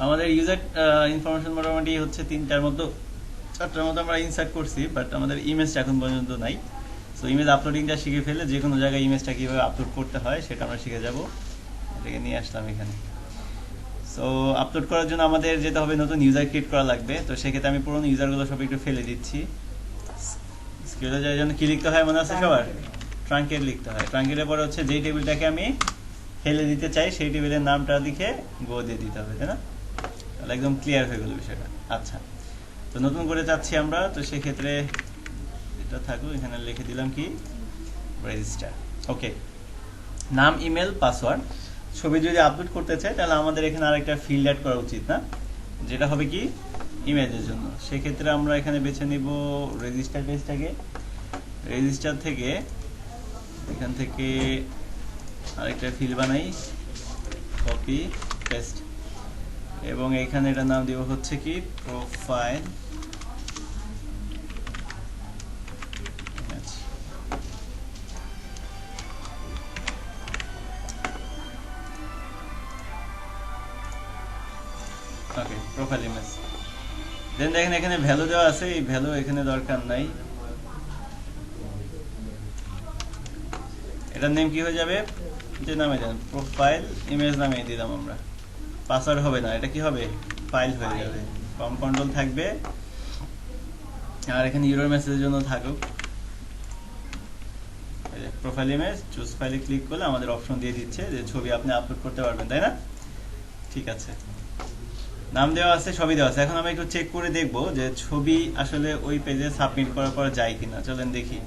আমাদের user information মোটামুটি হচ্ছে 3টার মতো 4টার মতো আমরা ইনসার্ট করছি, বাট আমাদের ইমেজটা এখন পর্যন্ত নাই। সো ইমেজ আপলোডিংটা শিখে ফেলে যে কোনো জায়গায় ইমেজটা কীভাবে আপলোড করতে হয় সেটা আমরা শিখে যাব। এটাকে নিয়ে আসলাম এখানে। সো আপলোড করার জন্য আমাদের যেতে হবে, নতুন ইউজার ক্রিয়েট করা লাগবে। তো সেক্ষেত্রে আমি পুরোনো ইউজারগুলো সব একটু ফেলে দিচ্ছি। স্ক্রিনে যাওয়ার জন্য কি লিখতে হয় মনে আছে সবার? ট্রাঙ্কেট লিখতে হয়। ট্রাঙ্কেটের পরে হচ্ছে যেই টেবিলটাকে আমি ফেলে দিতে চাই সেই টেবিলের নামটা লিখে গো দিয়ে দিতে হবে, তাই না? তাহলে একদম ক্লিয়ার হয়ে গেল বিষয়টা। আচ্ছা, তো নতুন করে চাচ্ছি আমরা, তো সেক্ষেত্রে এটা থাকুক, এখানে লিখে দিলাম কি রেজিস্টার। ওকে, নাম, ইমেল, পাসওয়ার্ড। ছবি যদি আপলোড করতে চাই তাহলে আমাদের এখানে আরেকটা ফিল্ড অ্যাড করা উচিত না, যেটা হবে কি ইমেজের জন্য। সেক্ষেত্রে আমরা এখানে বেছে নিব রেজিস্টার পেজটাকে। রেজিস্টার থেকে এখান থেকে আরেকটা ফিল্ড বানাই, কপি পেস্ট, এবং এখানে এটার নাম দিব হচ্ছে কি প্রোফাইল। ওকে, প্রোফাইল ইমেজ। দেন দেখেন এখানে ভ্যালু দেওয়া আছে, এই ভ্যালু এখানে দরকার নাই। এটার নেম কি হয়ে যাবে, যে নামে দেন প্রোফাইল ইমেজ নামে দিলাম আমরা। পাসওয়ার্ড হবে না, এটা কি হবে ফাইল হয়ে যাবে। ফর্ম কন্ট্রোল থাকবে, আর এখানে ইউরো মেসেজের জন্য থাকুক প্রোফাইল ইমেজ। চুজ ফাইলে ক্লিক করলে আমাদের অপশন দিয়ে দিচ্ছে যে ছবি আপনি আপলোড করতে পারবেন, তাই না? ঠিক আছে, নাম দেওয়া আছে, সবই দেওয়া আছে। এখন আমরা একটু চেক করে দেখব যে ছবি আসলে ওই পেজে সাবমিট করার পর যায় কিনা। চলেন দেখি।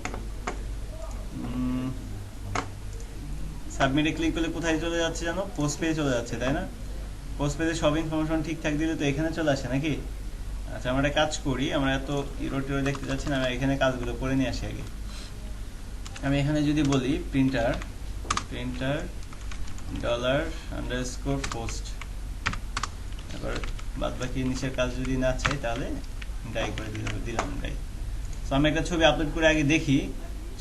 সাবমিটে ক্লিক করলে কোথায় চলে যাচ্ছে জানো? পোস্ট পেজে চলে যাচ্ছে, তাই না? পোস্ট পেজে সব ইনফরমেশন ঠিকঠাক দিলে তো এখানে চলে আসে নাকি? আচ্ছা, আমরা একটা কাজ করি, আমরা এত ইরো টিরো দেখতে যাচ্ছি না, আমরা এখানে কাজগুলো করে নিয়ে আসি আগে। আমি এখানে যদি বলি প্রিন্টার $_পোস্ট, এবার বাদ বাকি নিচের কাজ যদি না চাই তাহলে ডাই করে দিলাম ডাই। তো আমি একটা ছবি আপলোড করে আগে দেখি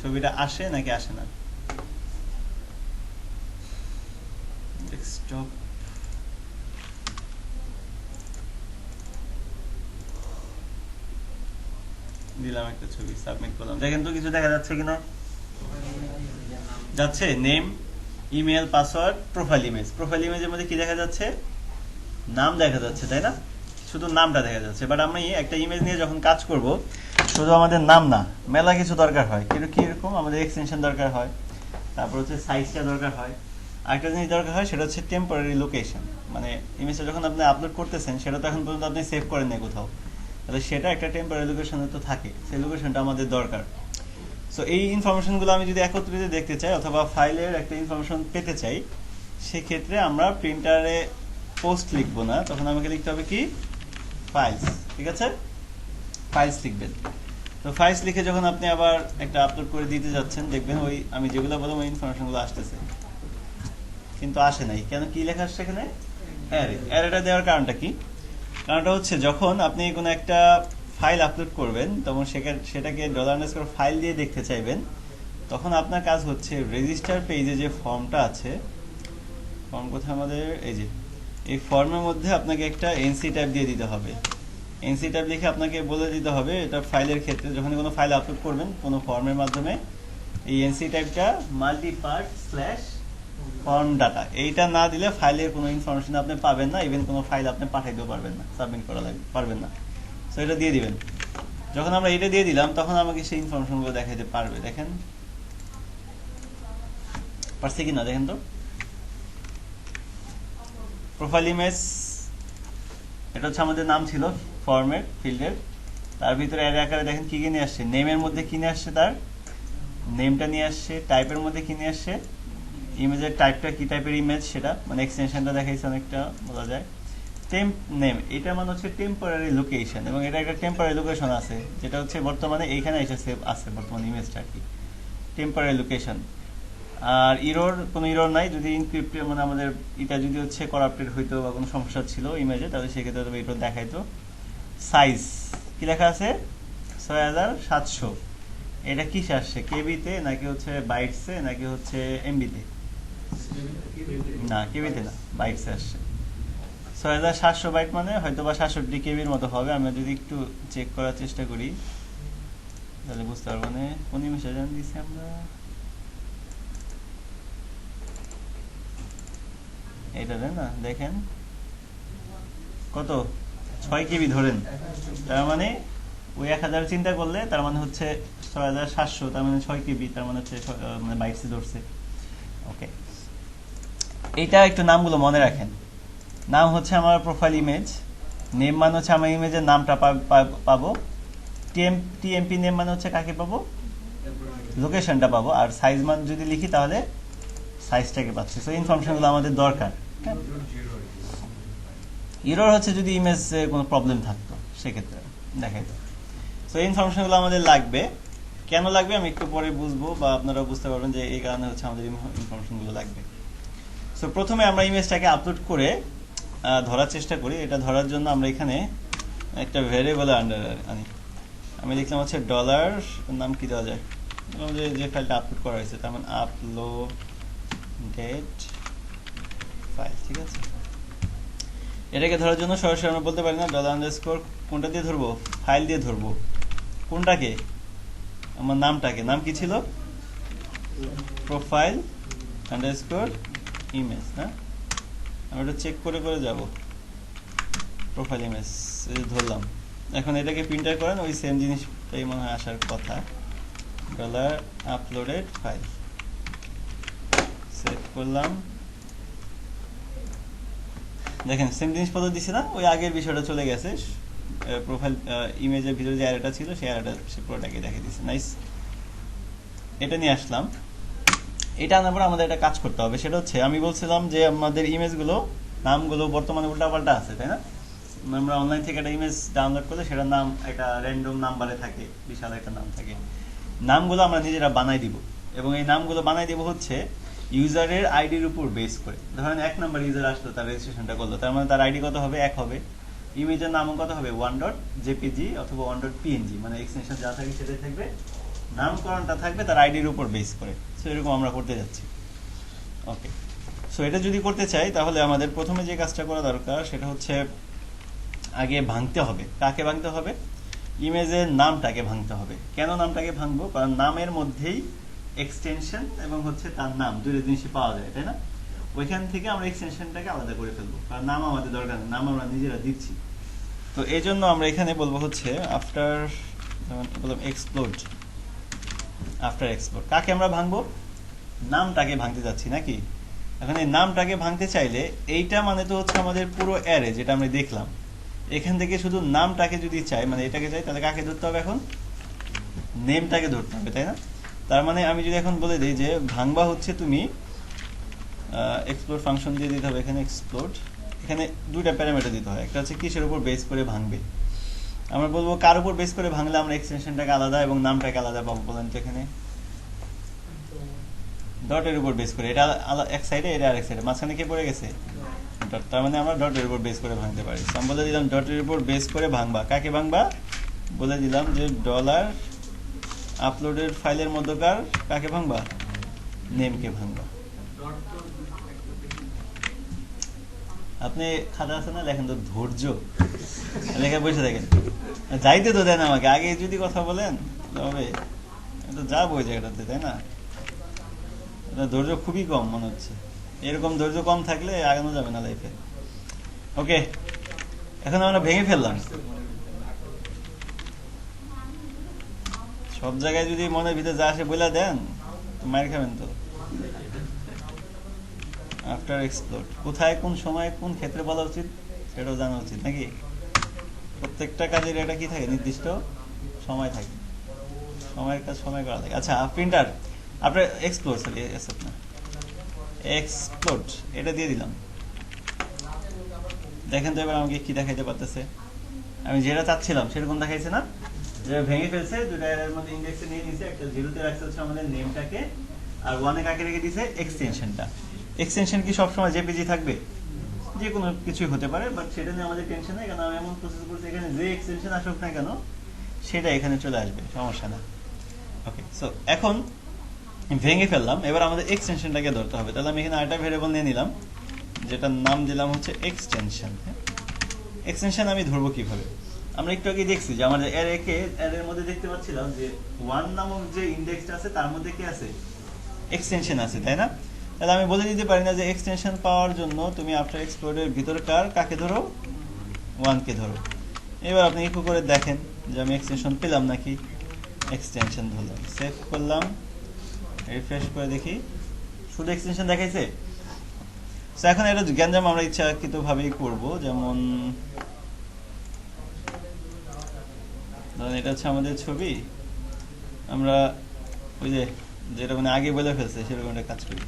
ছবিটা আসে নাকি আসে না। ডেস্কটপ, দিলাম একটা ছবি, সাবমিট করলাম। দেখেন তো কিছু দেখা যাচ্ছে কিনা? যাচ্ছে name, email, password, profile image. Profile ইমেজের মধ্যে কি দেখা যাচ্ছে? নাম দেখা যাচ্ছে, তাই না? শুধু নামটা দেখা যাচ্ছে। বাট আমি একটা ইমেজ নিয়ে যখন কাজ করব, শুধু আমাদের নাম না, মেলা কিছু দরকার হয়। কিরকম? আমাদের এক্সটেনশন দরকার হয়, তারপর হচ্ছে সাইজটা দরকার হয়। আরেকটা জিনিস দরকার হয়, সেটা হচ্ছে টেম্পোরারি লোকেশন। মানে ইমেজটা যখন আপনি আপলোড করতেছেন সেটা তো এখন পর্যন্ত আপনি সেভ করেন না কোথাও, তাহলে সেটা একটা টেম্পোরারি লোকেশনে তো থাকে, সেই লোকেশনটা আমাদের দরকার। সো এই ইনফরমেশনগুলো আমি যদি একত্রিত দেখতে চাই অথবা ফাইলের একটা ইনফরমেশন পেতে চাই, সেক্ষেত্রে আমরা প্রিন্টারে পোস্ট লিখবো না, তখন আমাকে লিখতে হবে কি ফাইলস। ঠিক আছে, ফাইলস লিখবেন। তো ফাইলস লিখে যখন আপনি আবার একটা আপলোড করে দিতে যাচ্ছেন, দেখবেন ওই আমি যেগুলো বললাম ওই ইনফরমেশনগুলো আসতেছে, কিন্তু আসে নাই কেন? কি লেখা আসছে এখানে? অ্যারে। অ্যারেটা দেওয়ার কারণটা কি? কারণটা হচ্ছে যখন আপনি কোনো একটা ফাইল আপলোড করবেন তখন সেটাকে $_ ফাইল দিয়ে দেখতে চাইবেন, তখন আপনার কাজ হচ্ছে রেজিস্টার পেজে যে ফর্মটা আছে, ফর্ম কোথায় আমাদের, এই যে এই ফর্মের মধ্যে আপনাকে একটা এনসি ট্যাব দিয়ে দিতে হবে। এনসি ট্যাব লিখে আপনাকে বলে দিতে হবে এটা ফাইলের ক্ষেত্রে যখন কোনো ফাইল আপলোড করবেন কোনো ফর্মের মাধ্যমে, এই এনসি ট্যাবটা মাল্টিপার্ট স্ল্যাশ ফর্ম ডাটা, এইটা না দিলে ফাইলের কোনো ইনফরমেশন আপনি পাবেন না, ইভেন কোনো ফাইল আপনি পাঠাইতেও পারবেন না, সাবমিট করা পারবেন না। সো এটা দিয়ে দিবেন। যখন আমরা এটা দিয়ে দিলাম তখন আমাকে সেই ইনফরমেশনগুলো দেখাইতে পারবে। দেখেন পারছে কিনা দেখেন তো। প্রোফাইল ইমেজ, এটা হচ্ছে আমাদের নাম ছিল ফর্মের ফিল্ডের, তার ভিতরে অ্যারে আকারে দেখেন কি নিয়ে আসছে, নেমের মধ্যে কি নিয়ে আসছে, তার নেমটা নিয়ে আসছে, টাইপের মধ্যে কি নিয়ে আসছে, ইমেজের টাইপটা কি টাইপের ইমেজ সেটা, মানে এক্সটেনশনটা দেখাইছে অনেকটা বলা যায়। টেম্প নেম, এটা মানে হচ্ছে টেম্পোরারি লোকেশন, এবং এটা একটা টেম্পোরারি লোকেশন আছে যেটা হচ্ছে বর্তমানে এইখানে এসে সেভ আছে বর্তমানে ইমেজটা আর কি, টেম্পোরারি লোকেশন। আর কোনো ইরোর নাই, যদি ইনক্রিপ্ট মানে আমাদের এটা যদি হচ্ছে করাপ্টেড হইতো বা কোনো সমস্যা ছিল ইমেজে, তাহলে সেক্ষেত্রে তবে এটা দেখাইতো। সাইজ কি লেখা আছে 6700, এটা কি আসছে কেবিতে নাকি হচ্ছে বাইটসে নাকি হচ্ছে এমবিতে? না কেবিতে না, বাইটসে আসছে। 6700 বাইট মানে হয়তো বা 67 কেবির মতো হবে। আমরা যদি একটু চেক করার চেষ্টা করি তাহলে বুঝতে পারবো না কোন ইমেজটা জান দিছি আমরা। এটা না দেখেন কত 6 কেবি ধরেন, তার মানে ওই 1000 চিন্তা করলে তার মানে হচ্ছে 6700, তার মানে 6 কেবি, তার মানে হচ্ছে মানে বাইটসে ধরছে। ওকে, এটা একটু নামগুলো মনে রাখেন। নাম হচ্ছে আমার প্রোফাইল ইমেজ, নেম মানে হচ্ছে আমার ইমেজের নামটা পাবো, টিএমপি নেম মানে হচ্ছে কাকে পাবো, লোকেশনটা পাবো, আর সাইজ মান যদি লিখি তাহলে সাইজটাকে পাচ্ছি। সো ইনফরমেশনগুলো আমাদের দরকার। এরর হচ্ছে যদি ইমেজে কোনো প্রবলেম থাকতো সেক্ষেত্রে দেখাইতো। সো এই ইনফরমেশনগুলো আমাদের লাগবে। কেন লাগবে আমি একটু পরে বুঝবো, বা আপনারা বুঝতে পারবেন যে এই কারণে হচ্ছে আমাদের ইনফরমেশনগুলো লাগবে। সো প্রথমে আমরা ইমেজটাকে আপলোড করে ধরার চেষ্টা করি। এটা ধরার জন্য আমরা এখানে একটা ভেরিয়েবল আন্ডার আনি। আমি লিখলাম হচ্ছে ডলার, নাম কি দেওয়া যায়, যে ফাইলটা আপলোড করা হয়েছে, তার মানে আপলোডেড ফাইল। ঠিক আছে, এটাকে ধরার জন্য সরাসরি আমরা বলতে পারি না ডলার আন্ডারস্কোর কোনটা দিয়ে ধরবো, ফাইল দিয়ে ধরবো। কোনটাকে, আমার নামটাকে। নাম কি ছিল, প্রোফাইল আন্ডারস্কোর ইমেজ না। আমি এটা চেক করে করে যাব, প্রোফাইল ইমেজ ধরলাম। এখন এটাকে প্রিন্টার করেন, ওই সেম জিনিসটাই মনে হয় আসার কথা, ডলার আপলোডেড ফাইল। সেভ করলাম, দেখেন সেম জিনিসপত্র দিছে না, ওই আগের বিষয়টা চলে গেছে। প্রোফাইল ইমেজের ভিতরে যে অ্যারেটা ছিল সেই অ্যারেটা সে পুরোটাকে দেখিয়ে দিচ্ছে। নাইস, এটা নিয়ে আসলাম। এটা আনার পর আমাদের একটা কাজ করতে হবে, সেটা হচ্ছে আমি বলছিলাম যে আমাদের ইমেজগুলো নামগুলো বর্তমানে উল্টাপাল্টা আছে, তাই না। আমরা অনলাইন থেকে একটা ইমেজ ডাউনলোড করলে সেটার নাম একটা র্যান্ডম নাম্বারে থাকে, বিশাল একটা নাম থাকে। নামগুলো আমরা নিজেরা বানাই দিব, এবং এই নামগুলো বানাই দিব হচ্ছে ইউজারের আইডির উপর বেস করে। ধরেন 1 নাম্বার ইউজার আসলো, তার রেজিস্ট্রেশনটা করলো, তার মানে তার আইডি কত হবে, 1 হবে। ইমেজের নামও কত হবে, 1.jpg অথবা 1.png, মানে এক্সটেনশন যা থাকে সেটাই থাকবে, নামকরণটা থাকবে তার আইডির উপর বেস করে। সো এরকম আমরা করতে যাচ্ছি। ওকে, সো এটা যদি করতে চাই তাহলে আমাদের প্রথমে যে কাজটা করা দরকার সেটা হচ্ছে আগে ভাঙতে হবে। কাকে ভাঙতে হবে, ইমেজের নামটাকে ভাঙতে হবে। কেন নামটাকে ভাঙবো, কারণ নামের মধ্যেই এক্সটেনশন এবং হচ্ছে তার নাম দুটো জিনিসই পাওয়া যায়, তাই না। ওইখান থেকে আমরা এক্সটেনশনটাকে আলাদা করে ফেলবো, কারণ নাম আমাদের দরকার নেই, নাম আমরা নিজেরা দিচ্ছি। তো এই জন্য আমরা এখানে বলবো হচ্ছে আফটার, যেমন বললাম এক্সপ্লোড, আফটার এক্সপ্লোড। কাকে আমরা ভাঙবো, নামটাকে ভাঙতে যাচ্ছি নাকি। এখন এই নামটাকে ভাঙতে চাইলে এইটা মানে তো হচ্ছে আমাদের পুরো অ্যারে যেটা আমরা দেখলাম, এখান থেকে শুধু নামটাকে যদি চাই, মানে এটাকে চাই, তাহলে কাকে ধরতে হবে, এখন নেমটাকে ধরতে হবে, তাই না। তার মানে আমি যদি এখন বলে দিই যে ভাঙবা হচ্ছে তুমি এক্সপ্লোড ফাংশন দিয়ে দিতে হবে। এখানে এক্সপ্লোড, এখানে দুইটা প্যারামিটার দিতে হয়, একটা হচ্ছে কিসের উপর বেস করে ভাঙবে। আমরা বলবো কার উপর বেস করে ভাঙলে আমরা এক্সটেনশনটাকে আলাদা এবং নামটাকে আলাদা পাবো, বলেন তো। এখানে ডটের উপর বেস করে, এটা এক সাইডে, এটা আরেক সাইডে, মাঝখানে কে পড়ে গেছে, ডট। তার মানে আমরা ডটের উপর বেস করে ভাঙতে পারি। আমি বলে দিলাম ডটের উপর বেস করে ভাঙবা। কাকে ভাঙবা, বলে দিলাম যে ডলার আপলোডের ফাইলের মধ্যকার কাকে ভাঙবা, নেমকে ভাঙবা। আপনি খাতা আছে না, লেখেন তো ধৈর্য, লেখা বসে থাকেন, যাইতে তো দেন আমাকে, আগে যদি কথা বলেন তবে এটা যাবো ওই জায়গাটাতে, তাই না। ধৈর্য খুবই কম মনে হচ্ছে, এরকম ধৈর্য কম থাকলে আগানো যাবে না লাইফে। ওকে, এখন আমরা ভেঙে ফেললাম। সব জায়গায় যদি মনের ভিতরে যা আসে বলে দেন তো মায়ের খাবেন তো। আফটার এক্সপ্লোড, কোথায় কোন সময় কোন ক্ষেত্রে বলা উচিত সেটাও জানা উচিত নাকি। প্রত্যেকটা কাজের এটা কি থাকে, নির্দিষ্ট সময় থাকে, সময়ের কাজ সময় করা লাগে। আচ্ছা, প্রিন্টার আপনার এক্সপ্লোড, না এক্সপ্লোড, এটা দিয়ে দিলাম। দেখেন তো এবার আমাকে কি দেখাইতে পারতেছে, আমি যেটা চাচ্ছিলাম সেরকম দেখাইছে না, যে ভেঙে ফেলছে। দুটা এর মধ্যে ইন্ডেক্সে নিয়ে নিছে, একটা জিরোতে রাখছে হচ্ছে আমাদের নেমটাকে, আর ওয়ানে কাকে রেখে দিছে, এক্সটেনশনটা। এক্সটেনশন কি সবসময় জেপিজি থাকবে, যে কোনো কিছুই হতে পারে, বাট সেটা নিয়ে আমাদের টেনশন নেই, কারণ আমি এমন প্রসেস করছি এখানে যে এক্সটেনশন আসুক না কেন সেটা এখানে চলে আসবে, সমস্যা না। ওকে, সো এখন ভেঙে ফেললাম, এবার আমাদের এক্সটেনশনটাকে ধরতে হবে। তাহলে আমি এখানে আরেকটা ভেরিয়েবল নিয়ে নিলাম, যেটার নাম দিলাম হচ্ছে এক্সটেনশন। এক্সটেনশন আমি ধরবো কিভাবে? আমরা একটু আগে দেখছি যে আমাদের এর মধ্যে দেখতে পাচ্ছিলাম যে 1 নামক যে ইন্ডেক্সটা আছে তার মধ্যে কি আছে, এক্সটেনশন আছে, তাই না? তাহলে আমি বলে দিতে পারি না যে এক্সটেনশন পাওয়ার জন্য তুমি আফটার এক্সপ্লোরের ভিতরকার কাকে ধরো, 1 কে ধরো। এবার আপনি ইকো করে দেখেন যে আমি এক্সটেনশন পেলাম নাকি। এক্সটেনশন ধরলাম, সেভ করলাম, রিফ্রেশ করে দেখি শুধু এক্সটেনশন দেখাইছে। সো এখন এটা গ্যাঞ্জাম আমরা ইচ্ছাকৃতভাবেই করব, যেমন ধরেন এটা হচ্ছে আমাদের ছবি, আমরা ওই যে যেটা মানে আগে বলে ফেলছে সেরকম একটা কাজ করি।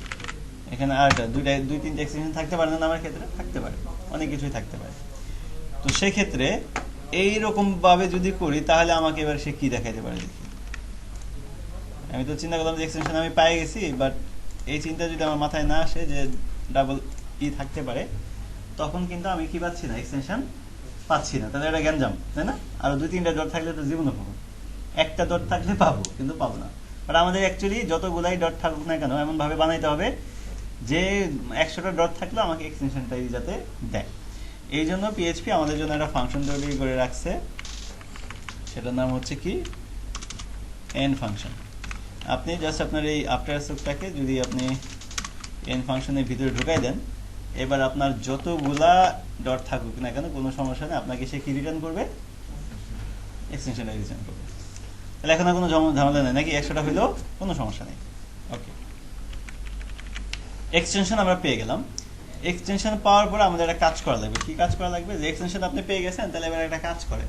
এখানে আরেকটা দুই তিনটা এক্সটেনশন থাকতে পারে না, আমার ক্ষেত্রে থাকতে পারে, অনেক কিছুই থাকতে পারে। তো সেই ক্ষেত্রে এইরকম ভাবে যদি করি তাহলে আমাকে এবার সে কি দেখাইতে পারে দেখি। আমি তো চিন্তা করলাম যে এক্সটেনশন আমি পাই গেছি, বাট এই চিন্তা যদি আমার মাথায় না আসে যে ডাবল ই থাকতে পারে, তখন কিন্তু আমি কি পাচ্ছি না, এক্সটেনশন পাচ্ছি না। তাহলে এটা গ্যাঞ্জাম, তাই না? আরো 2-3টা ডট থাকলে তো জীবনে পাবো, একটা ডট থাকলে পাবো, কিন্তু পাবো না। বাট আমাদের অ্যাকচুয়ালি যতগুলাই ডট থাকুক না কেন এমন ভাবে বানাইতে হবে যে 100টা ডট থাকলে আমাকে এক্সটেনশনটাই যাতে দেয়। এই জন্য পিএইচপি আমাদের জন্য একটা ফাংশন তৈরি করে রাখছে, সেটার নাম হচ্ছে কি, এন ফাংশন। আপনি জাস্ট আপনার এই আফটার স্ট্রোকটাকে যদি আপনি এন ফাংশনের ভিতরে ঢুকাই দেন, এবার আপনার যতগুলা ডট থাকুক না কেন কোনো সমস্যা নেই, আপনাকে সে কি রিটার্ন করবে, এক্সটেনশনটা রিটার্ন করবে। তাহলে এখন আর কোনো ঝামেলা নেই নাকি, 100টা হইলেও কোনো সমস্যা নেই। ওকে, এক্সটেনশন আমরা পেয়ে গেলাম। এক্সটেনশন পাওয়ার পর আমাদের একটা কাজ করা লাগবে। কি কাজ করা লাগবে? যে এক্সটেনশন আপনি পেয়ে গেছেন, তাহলে এবার একটা কাজ করেন,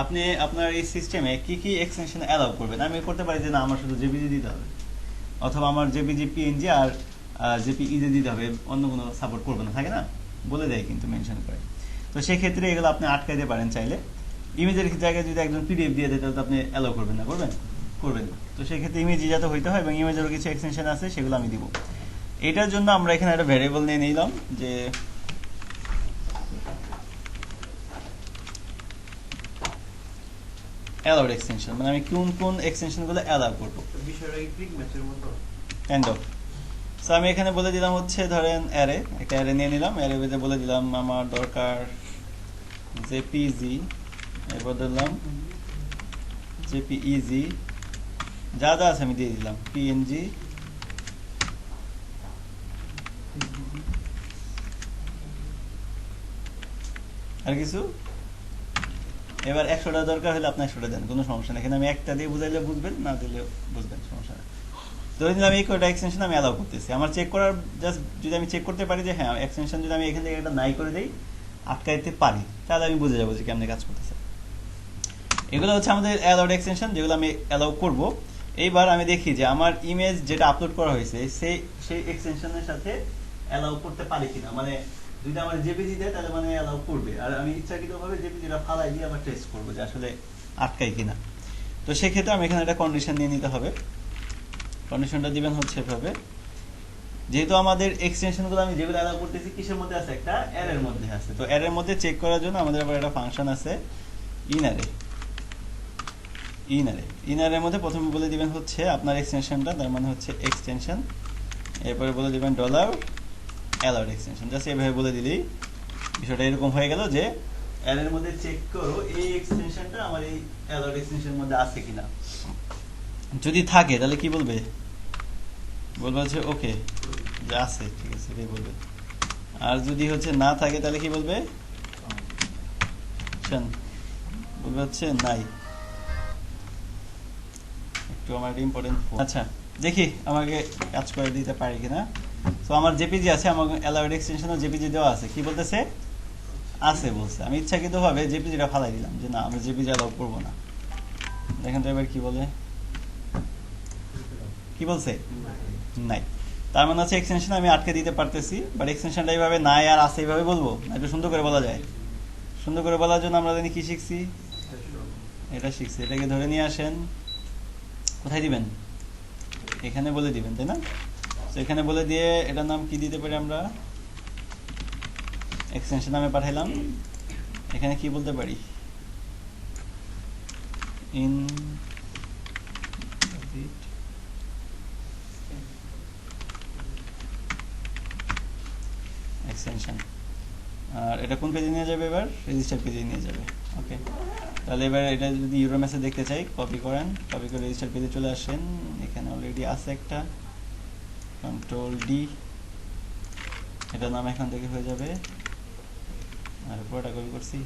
আপনি আপনার এই সিস্টেমে কি কি এক্সটেনশন অ্যালাউ করবেন। আমি করতে পারি যে না আমার শুধু জেপিজি দিতে হবে, অথবা আমার জেপিজি পিএনজি আর জেপিইজি দিতে হবে, অন্য কোনো সাপোর্ট করবে না, থাকে না, বলে দেয় কিন্তু মেনশন করে। তো সেক্ষেত্রে এগুলো আপনি আটকাইতে পারেন চাইলে। ইমেজের জায়গায় যদি একজন পিডিএফ দিয়ে দেয় তাহলে তো আপনি অ্যালাউ করবেন না, করবেন না। তো সেক্ষেত্রে ইমেজ যাতে হইতে হয় এবং ইমেজেরও কিছু এক্সটেনশন আছে সেগুলো আমি দিব। এটার জন্য আমরা এখানে একটা ভ্যারিয়েবল নিয়ে নিলাম যে অ্যালাউড এক্সটেনশন, মানে আমি কোন কোন এক্সটেনশনগুলো অ্যালাউ করব, বিষয়টা কি ক্লিক ম্যাচের মতো কাইন্ড অফ। সো আমি এখানে বলে দিলাম হচ্ছে ধরেন অ্যারে, একটা অ্যারে নিয়ে নিলাম, অ্যারে ভিতরে বলে দিলাম আমার দরকার জেপিজি, এরপর দিলাম জেপিইজি, যা যা আছে আমি দিয়ে দিলাম, পিএনজি, আর কিছু। এবার 100টা দরকার হলে আপনি 100টা দেন, কোনো সমস্যা নেই। এখানে আমি একটা দিয়ে বুঝাইলে বুঝবেন, না দিলে বুঝবেন, সমস্যা নেই। ধরে নিলাম এই কয়টা এক্সটেনশন আমি অ্যালাউ করতেছি। আমার চেক করার জাস্ট যদি আমি চেক করতে পারি যে হ্যাঁ এক্সটেনশন যদি আমি এখান থেকে একটা নাই করে দেই, আটকাইতে পারি, তাহলে আমি বুঝে যাবো যে কেমনে কাজ করতেছে। এগুলো হচ্ছে আমাদের অ্যালাউড এক্সটেনশন, যেগুলো আমি অ্যালাউ করব। এইবার আমি দেখি যে আমার ইমেজ যেটা আপলোড করা হয়েছে সেই এক্সটেনশনের সাথে অ্যালাউ করতে পারি কিনা, মানে যদি আমার জেপিজি দেয় তাহলে মানে অ্যালাউ করবে, আর আমি ইচ্ছাকৃতভাবে জেপিজিটা ফালাই দিয়ে আবার টেস্ট করবো যে আসলে আটকাই কিনা। তো সেক্ষেত্রে আমি এখানে একটা কন্ডিশন নিয়ে নিতে হবে। কন্ডিশনটা দিবেন হচ্ছে এভাবে, যেহেতু আমাদের এক্সটেনশনগুলো আমি যেগুলো অ্যালাউ করতেছি কিসের মধ্যে আছে, একটা অ্যারের মধ্যে আছে। তো অ্যারের মধ্যে চেক করার জন্য আমাদের আবার একটা ফাংশন আছে ইনঅ্যারে। ইনঅ্যারের মধ্যে প্রথমে বলে দিবেন হচ্ছে আপনার এক্সটেনশনটা, তার মানে হচ্ছে এক্সটেনশন, এরপরে বলে দিবেন ডলার অ্যালাউড এক্সটেনশন। জাস্ট এভাবে বলে দিলেই বিষয়টা এরকম হয়ে গেল যে অ্যারের মধ্যে চেক করো এই এক্সটেনশনটা আমার এই অ্যালাউড এক্সটেনশনের মধ্যে আছে কিনা। যদি থাকে তাহলে কি বলবে, বলবে হচ্ছে ওকে যে আছে, ঠিক আছে এটাই বলবে। আর যদি হচ্ছে না থাকে তাহলে কি বলবে, বলবে হচ্ছে নাই। একটু আমার ইম্পর্টেন্ট, আচ্ছা দেখি আমাকে কাজ করে দিতে পারি কিনা। তো আমার জেপিজি আছে, আমার অ্যালাউড এক্সটেনশনও জেপিজি দেওয়া আছে, কি বলতেছে আছে বলছে। আমি ইচ্ছাকৃতভাবে জেপিজিটা ফালাই দিলাম যে না আমি জেপিজি অ্যালাউ করবো না। দেখেন তো এবার কি বলে, কি বলছে নাই। তার মানে হচ্ছে এক্সটেনশন আমি আটকে দিতে পারতেছি, বাট এক্সটেনশনটা এইভাবে নাই আর আছে এইভাবে বলবো না, একটু সুন্দর করে বলা যায়। সুন্দর করে বলার জন্য আমরা জানি কি শিখছি, এটা শিখছি। এটাকে ধরে নিয়ে আসেন, কোথায় দিবেন, এখানে বলে দিবেন, তাই না? তো এখানে বলে দিয়ে এটার নাম কি দিতে পারি আমরা, এক্সটেনশন নামে পাঠাইলাম। এখানে কি বলতে পারি, ইন এক্সটেনশন। আর এটা কোন পেজে নিয়ে যাবে এবার? রেজিস্টার পেজে নিয়ে যাবে। ওকে, তাহলে এবার এটা যদি ইউরো মেসেজ দেখতে চাই, কপি করেন, কপি করে রেজিস্টার পেজে চলে আসেন। এখানে অলরেডি আছে একটা, কন্ট্রোল ডি, এটার নাম এখান থেকে হয়ে যাবে। আর পুরোটা কপি করছি,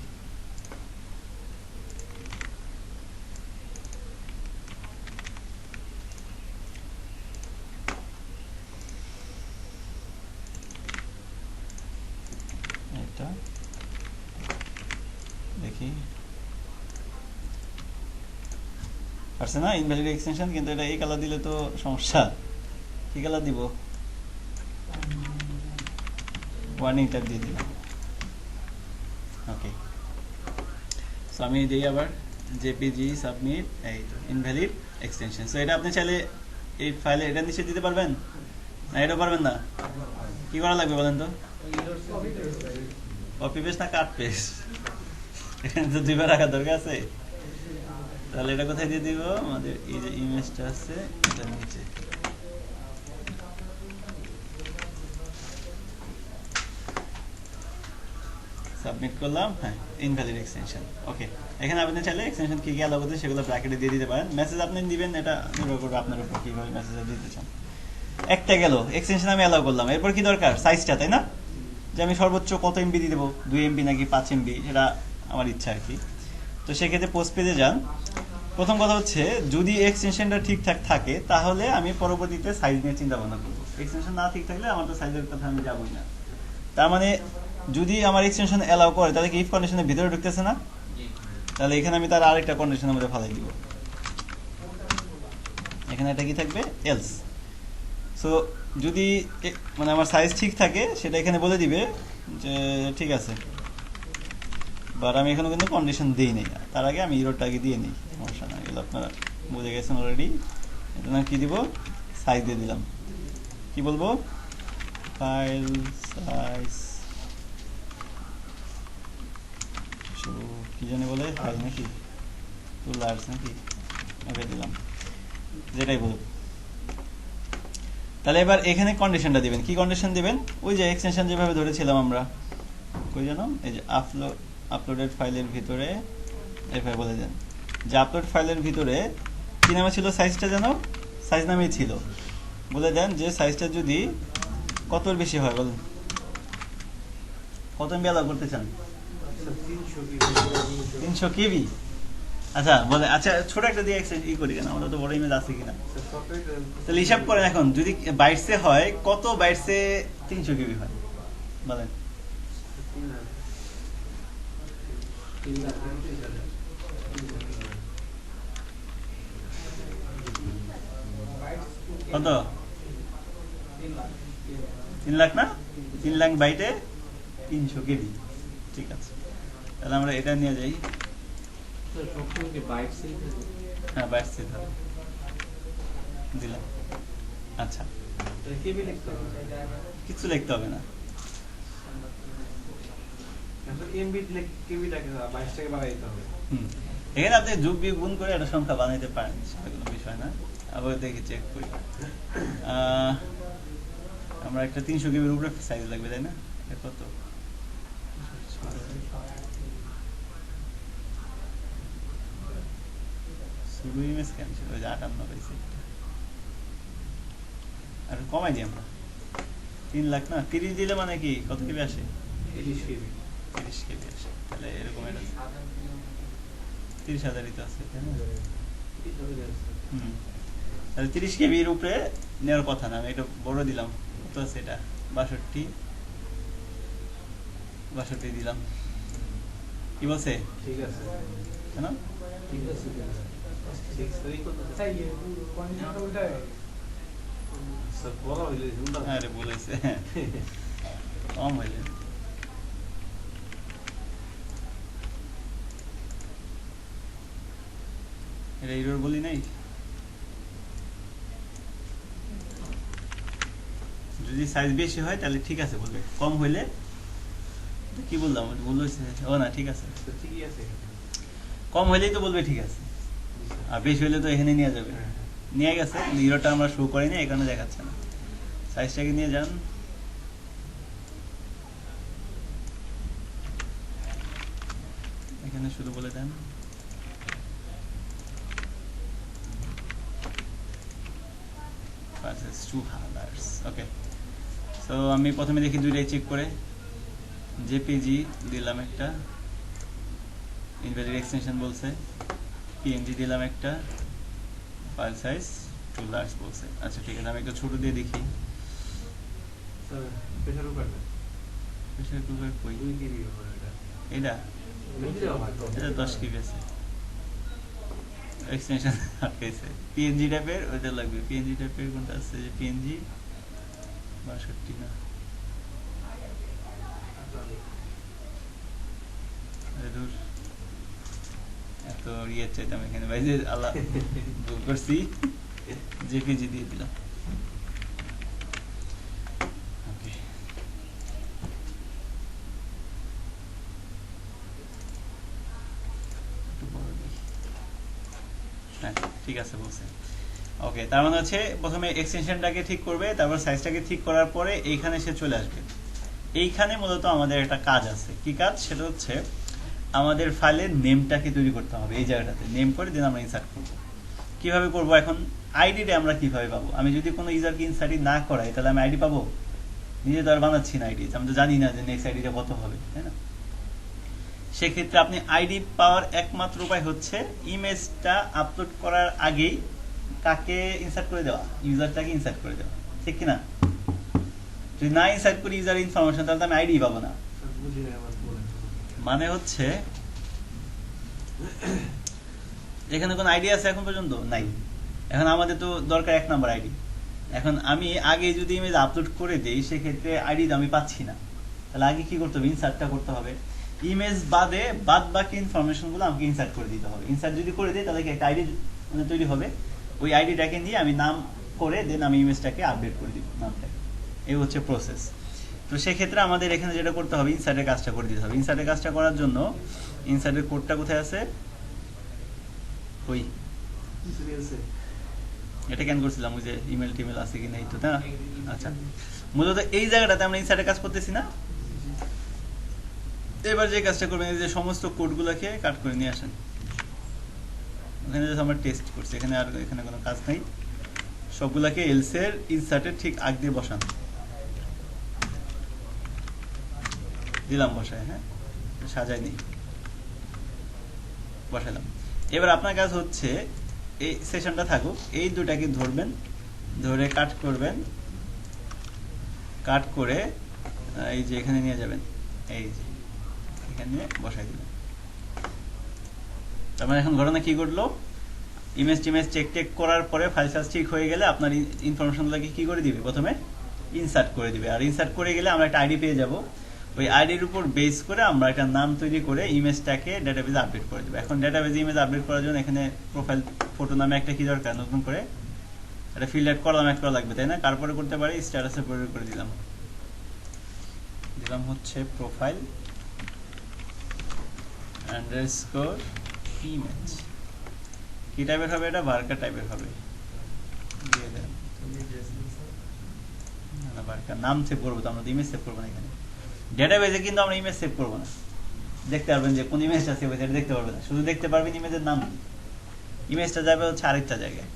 এটা দেখি পারছে না ইনভ্যালিড এক্সটেনশন, কিন্তু এটা এই কালার দিলে তো সমস্যা। কি কালার দিব? ওয়ার্নিং ট্যাগ দিয়ে দিলাম। ওকে, সো আমি দিই আবার জেপিজি সাবমিট, এই তো ইনভ্যালিড এক্সটেনশন। সো এটা আপনি চাইলে এই ফাইলে এটা নিচে দিতে পারবেন না? এটা পারবেন না? কি করা লাগবে বলেন তো? কপি পেস্ট না কাট পেস্ট? এখানে তো দুইবার রাখার দরকার আছে। তাহলে এটা কোথায় দিয়ে দিব? আমাদের এই যে ইমেজটা আছে এটার নিচে। সাবমিট করলাম, হ্যাঁ ইনভ্যালিড এক্সটেনশন। ওকে, এখানে আপনি চাইলে এক্সটেনশন কি কি অ্যালাউ করতে সেগুলো ব্র্যাকেটে দিয়ে দিতে পারেন। মেসেজ আপনি দিবেন, এটা নির্ভর করবে আপনার উপর কিভাবে মেসেজ দিতে চান। একটা গেল এক্সটেনশন আমি অ্যালাউ করলাম। এরপর কি দরকার? সাইজটা, তাই না? যে আমি সর্বোচ্চ কত এমবি দিয়ে দেবো, 2 এমবি নাকি 5 এমবি, সেটা আমার ইচ্ছা আর কি। তো সেক্ষেত্রে পোস্ট পেজে যান। প্রথম কথা হচ্ছে, যদি এক্সটেনশনটা ঠিকঠাক থাকে তাহলে আমি পরবর্তীতে সাইজ নিয়ে চিন্তা ভাবনা করবো। এক্সটেনশন না ঠিক থাকলে আমার তো সাইজের কথা আমি যাবোই না। তার মানে যদি আমার এক্সটেনশন অ্যালাউ করে তাহলে কি ইফ কন্ডিশনের ভিতরে ঢুকতেছে না? তাহলে এখানে আমি তার আরেকটা কন্ডিশনের মধ্যে ফালাই দিব। এখানে এটা কি থাকবে? এলস। সো যদি মানে আমার সাইজ ঠিক থাকে সেটা এখানে বলে দিবে যে ঠিক আছে, বাট আমি এখানে কিন্তু কন্ডিশন দিই নেই। তার আগে আমি ইরোরটা আগে দিয়ে নিই, সমস্যা না। এগুলো আপনারা বুঝে গেছেন অলরেডি। এটা না কি দিব? সাইজ দিয়ে দিলাম। কি বলবো? ফাইল সাইজ কি জানি বলে, ফাইল নাকি টু লার্জ নাকি, ওকে দিলাম, যেটাই বলুক। তাহলে এবার এখানে কন্ডিশনটা দিবেন। কি কন্ডিশন দিবেন? ওই যে এক্সটেনশন যেভাবে ধরেছিলাম আমরা, কই জানো, এই যে আপলোডেড ফাইলের ভিতরে এভাবে বলে দেন যে আপলোড ফাইলের ভিতরে কি নামে ছিল সাইজটা, জানো? সাইজ নামেই ছিল। বলে দেন যে সাইজটা যদি কতর বেশি হয়, বলেন কত এমবি অ্যালাউ করতে চান? 300 কেবি। আচ্ছা বলে, আচ্ছা ছোট একটা দিয়ে ই করি কেন, আমরা তো বড় ইমেজ আছে কিনা। তাহলে হিসাব করেন, এখন যদি বাইটসে হয়, কত বাইটসে 300 কেবি হয় বলেন? কত? 3 লাখ না? 3 লাখ বাইটে 300 কেবি। ঠিক আছে, তাহলে আমরা এটা নিয়ে যাই। হ্যাঁ বাইটসে ধরো দিলাম। আচ্ছা কিছু লিখতে হবে না। এখানে আপনি যোগ বিয়োগ গুণ করে একটা সংখ্যা বানাইতে পারেন, সেটা কোনো বিষয় না। আবার দেখি চেক করি। আমরা একটা 300 কেবির উপরে সাইজ লাগবে, তাই না? কত? শুরু ইমেজ কেন ছিল? ওই যে 58 পাইছি, আর কমাই দিই আমরা। 3 লাখ না, 30 দিলে মানে কি কত কেবি আসে? 30 কেবি আসে। তাহলে এরকম এটা 30,000ই তো আছে, তাই না? তাহলে 30 কেবির উপরে নেওয়ার কথা না। আমি এটা বড় দিলাম, কত আছে এটা? 62 দিলাম। কি বলছে? ঠিক আছে, কেন? ঠিক আছে, আরে বলেছে কম হইলে। এটা এরর বলি নাই? যদি সাইজ বেশি হয় তাহলে ঠিক আছে বলবে, কম হইলে কি বললাম, ভুল হয়েছে। ও না, ঠিক আছে, ঠিকই আছে। কম হইলেই তো বলবে ঠিক আছে, আর বেশি হইলে তো এখানে নিয়ে যাবে। নিয়ে গেছে, জিরোটা আমরা শো করিনি, এখানে দেখাচ্ছে না। সাইজটাকে নিয়ে যান। এখানে শুধু বলে দেন versus $2. ওকে, সো আমি প্রথমে দেখি দুইটাই চেক করে। জেপিজি দিলাম একটা, ইনভ্যালিড এক্সটেনশন বলছে। পিএনজি দিলাম একটা, ফাইল সাইজ টু লার্জ বলছে। আচ্ছা ঠিক আছে, আমি একটু ছোট দিয়ে দেখি। স্যার প্রেসার কুকার না প্রেসার কুকার কই? 2 কেবি হবে এটা এটা এটা 10 কেবি আছে, এক্সটেনশন আটকাইছে। পিএনজি টাইপের ওইটা লাগবে। পিএনজি টাইপের কোনটা আছে? যে পিএনজি 62 না, আরে দূর, এত ইয়ে চাইতাম এখানে ভাই, যে আল্লাহ ভুল করছি, জেপিজি দিয়ে দিলাম। ওকে, একটু বড় দিই। হ্যাঁ ঠিক আছে বলছে। ওকে, তার মানে হচ্ছে প্রথমে এক্সটেনশনটাকে ঠিক করবে, তারপর সাইজটাকে ঠিক করার পরে এইখানে সে চলে আসবে। এইখানে মূলত আমাদের একটা কাজ আছে। কি কাজ? সেটা হচ্ছে আমাদের ফাইলের নেমটাকে তৈরি করতে হবে। এই জায়গাটাতে নেম করে দেন আমরা ইনসার্ট করব। কিভাবে করব? এখন আইডিটা আমরা কিভাবে পাবো? আমি যদি কোনো ইউজারকে ইনসার্ট না করাই তাহলে আমি আইডি পাবো? নিজে তো আর বানাচ্ছি না আইডি, আমি তো জানি না যে নেক্সট আইডিটা কত হবে, তাই না? সেক্ষেত্রে আপনি আইডি পাওয়ার একমাত্র উপায় হচ্ছে ইমেজটা আপলোড করার আগেই কাকে ইনসার্ট করে দেওয়া, ইউজারটাকে ইনসার্ট করে দেওয়া, ঠিক কিনা? যদি না ইনসার্ট করি ইউজার ইনফরমেশন, তাহলে তো আমি আইডি পাবো না। স্যার বুঝি না আমার বলেন মানে হচ্ছে এখানে কোন আইডি আছে এখন পর্যন্ত? নাই। এখন আমাদের তো দরকার 1 নাম্বার আইডি। এখন আমি আগে যদি ইমেজ আপলোড করে দেই সেক্ষেত্রে আইডি তো আমি পাচ্ছি না, তাহলে আগে কি করতে হবে? ইনসার্টটা করতে হবে। ইমেজ বাদে বাদ বাকি ইনফরমেশন গুলো আমাকে ইনসার্ট করে দিতে হবে। ইনসার্ট যদি করে দিই তাহলে একটা আইডি তৈরি হবে। ওই আইডিটাকে নিয়ে আমি নাম করে দেন আমি ইমেজটাকে আপডেট করে দিব নামটাকে। এই হচ্ছে প্রসেস। তো সেক্ষেত্রে আমাদের এখানে যেটা করতে হবে, ইনসার্টের কাজটা করে দিতে হবে। ইনসার্টের কাজটা করার জন্য ইনসার্টের কোডটা কোথায় আছে? ওই সিরিয়াসে এটা কেন করছিলাম? ওই যে ইমেল টিমেল আছে কিনা, এই তো, তাই না? আচ্ছা, মূলত এই জায়গাটাতে আমরা ইনসার্টের কাজ করতেছি না। এবার যে কাজটা করবেন, এই যে সমস্ত কোডগুলোকে কাট করে নিয়ে আসেন। ওখানে যে আমরা টেস্ট করছি, এখানে আর এখানে কোনো কাজ নাই। সবগুলাকে এলসের ইনসার্টের ঠিক আগ দিয়ে বসান। দিলাম বসায়, হ্যাঁ সাজাই নেই, বসালাম। এবার আপনার কাজ হচ্ছে এই সেশনটা থাকুক, এই দুটাকে ধরবেন, ধরে কাট করবেন, কাট করে এই যে এখানে নিয়ে যাবেন, এই যে এখানে বসাই দিবেন। তার মানে এখন ঘটনা কি ঘটলো? ইমেজ টিমেজ চেক টেক করার পরে ফাইল সাইজ ঠিক হয়ে গেলে আপনার ইনফরমেশনগুলোকে কি করে দিবে? প্রথমে ইনসার্ট করে দিবে। আর ইনসার্ট করে গেলে আমরা একটা আইডি পেয়ে যাব। ওই আইডির উপর বেস করে আমরা একটা নাম তৈরি করে ইমেজটাকে ডেটাবেজে আপডেট করে দেবো। এখন ডেটাবেজে ইমেজ আপডেট করার জন্য এখানে প্রোফাইল ফটো নামে একটা কি দরকার? নতুন করে একটা ফিল্ড অ্যাড করা লাগবে, তাই না? কার পরে করতে পারি? স্ট্যাটাসে পরে করে দিলাম। দিলাম হচ্ছে প্রোফাইল আন্ডারস্কোর ইমেজ। কি টাইপের হবে এটা? ভার্কা টাইপের হবে। দিয়ে দেন না, ভার্কা নাম সেভ করবো তো আমরা, তো ইমেজ সেভ করবো না এখানে। ডেটাবেজে কিন্তু আমরা ইমেজ সেভ করবো না। দেখতে পারবেন যে কোন ইমেজটা সেভ হয়েছে এটা দেখতে পারবেন না, শুধু দেখতে পারবেন ইমেজের নাম। ইমেজটা যাবে হচ্ছে আরেকটা জায়গায়,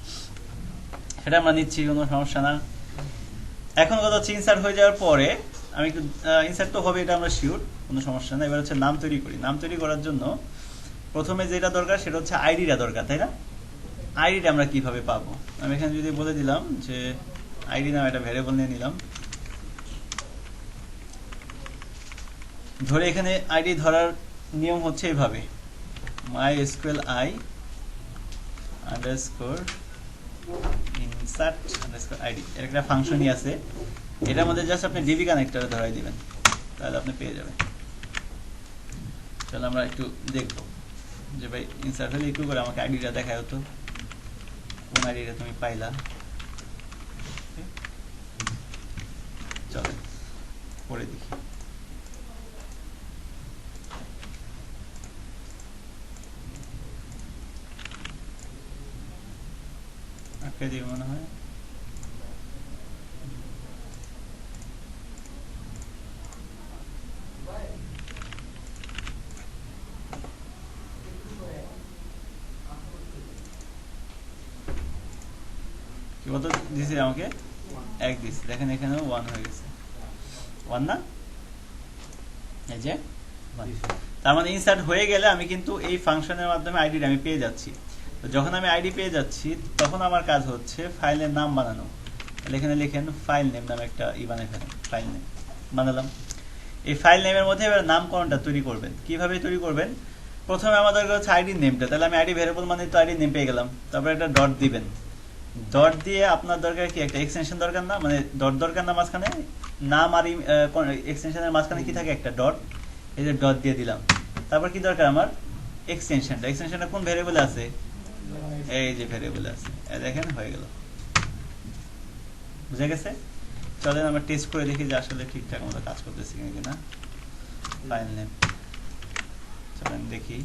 সেটা আমরা নিচ্ছি, কোনো সমস্যা না। এখন কথা হচ্ছে ইনসার্ট হয়ে যাওয়ার পরে আমি একটু ইনসার্ট তো হবে, এটা আমরা শিওর, কোনো সমস্যা না। এবার হচ্ছে নাম তৈরি করি। নাম তৈরি করার জন্য প্রথমে যেটা দরকার সেটা হচ্ছে আইডিটা দরকার, তাই না? আইডিটা আমরা কিভাবে পাবো? আমি এখানে যদি বলে দিলাম যে আইডি নাম একটা ভ্যারিয়েবল নিয়ে নিলাম, ধরে এখানে আইডি ধরার নিয়ম হচ্ছে এইভাবে, mysql i underscore insert underscore ID, এর একটা ফাংশনই আছে। এটার মধ্যে জাস্ট আপনি ডিবি কানেক্টরে ধরাই দিবেন, তাহলে আপনি পেয়ে যাবেন। তাহলে আমরা একটু দেখবো যে ভাই ইনসার্ট হলে একটু করে আমাকে আইডিটা দেখায় হতো, কোন আইডিটা তুমি পাইলা। চলেন পরে দেখি। আটকে দিবে মনে হয়। কত দিছি আমাকে? 1 দিছি। দেখেন এখানেও 1 হয়ে গেছে। 1 না? এই যে 1। তার মানে ইনসার্ট হয়ে গেলে আমি কিন্তু এই ফাংশনের মাধ্যমে আইডিটা আমি পেয়ে যাচ্ছি। তো যখন আমি আইডি পেয়ে যাচ্ছি তখন আমার কাজ হচ্ছে ফাইলের নাম বানানো। তাহলে এখানে লিখেন ফাইল নেম নামে একটা বানাই ফেলেন। ফাইল নেম বানালাম। এই ফাইল নেমের মধ্যে এবার নামকরণটা তৈরি করবেন। কিভাবে তৈরি করবেন? প্রথমে আমাদের হচ্ছে আইডি নেমটা, তাহলে আমি আইডি ভ্যারিয়েবল মানে তো আইডি নেম পেয়ে গেলাম। তারপর একটা ডট দিবেন। ডট দিয়ে আপনার দরকার কি একটা এক্সটেনশন দরকার না, মানে ডট দরকার না মাঝখানে? নাম আর এক্সটেনশনের মাঝখানে কি থাকে? একটা ডট। এই যে ডট দিয়ে দিলাম। তারপর কি দরকার আমার? এক্সটেনশনটা। এক্সটেনশনটা কোন ভ্যারিয়েবলে আছে? এই যে ভ্যারিয়েবলে আছে। দেখেন হয়ে গেল। বুঝে গেছে? চলেন আমরা টেস্ট করে দেখি যে আসলে ঠিকঠাক মতো কাজ করতেছি কিনা। ফাইল নেম চলেন দেখি।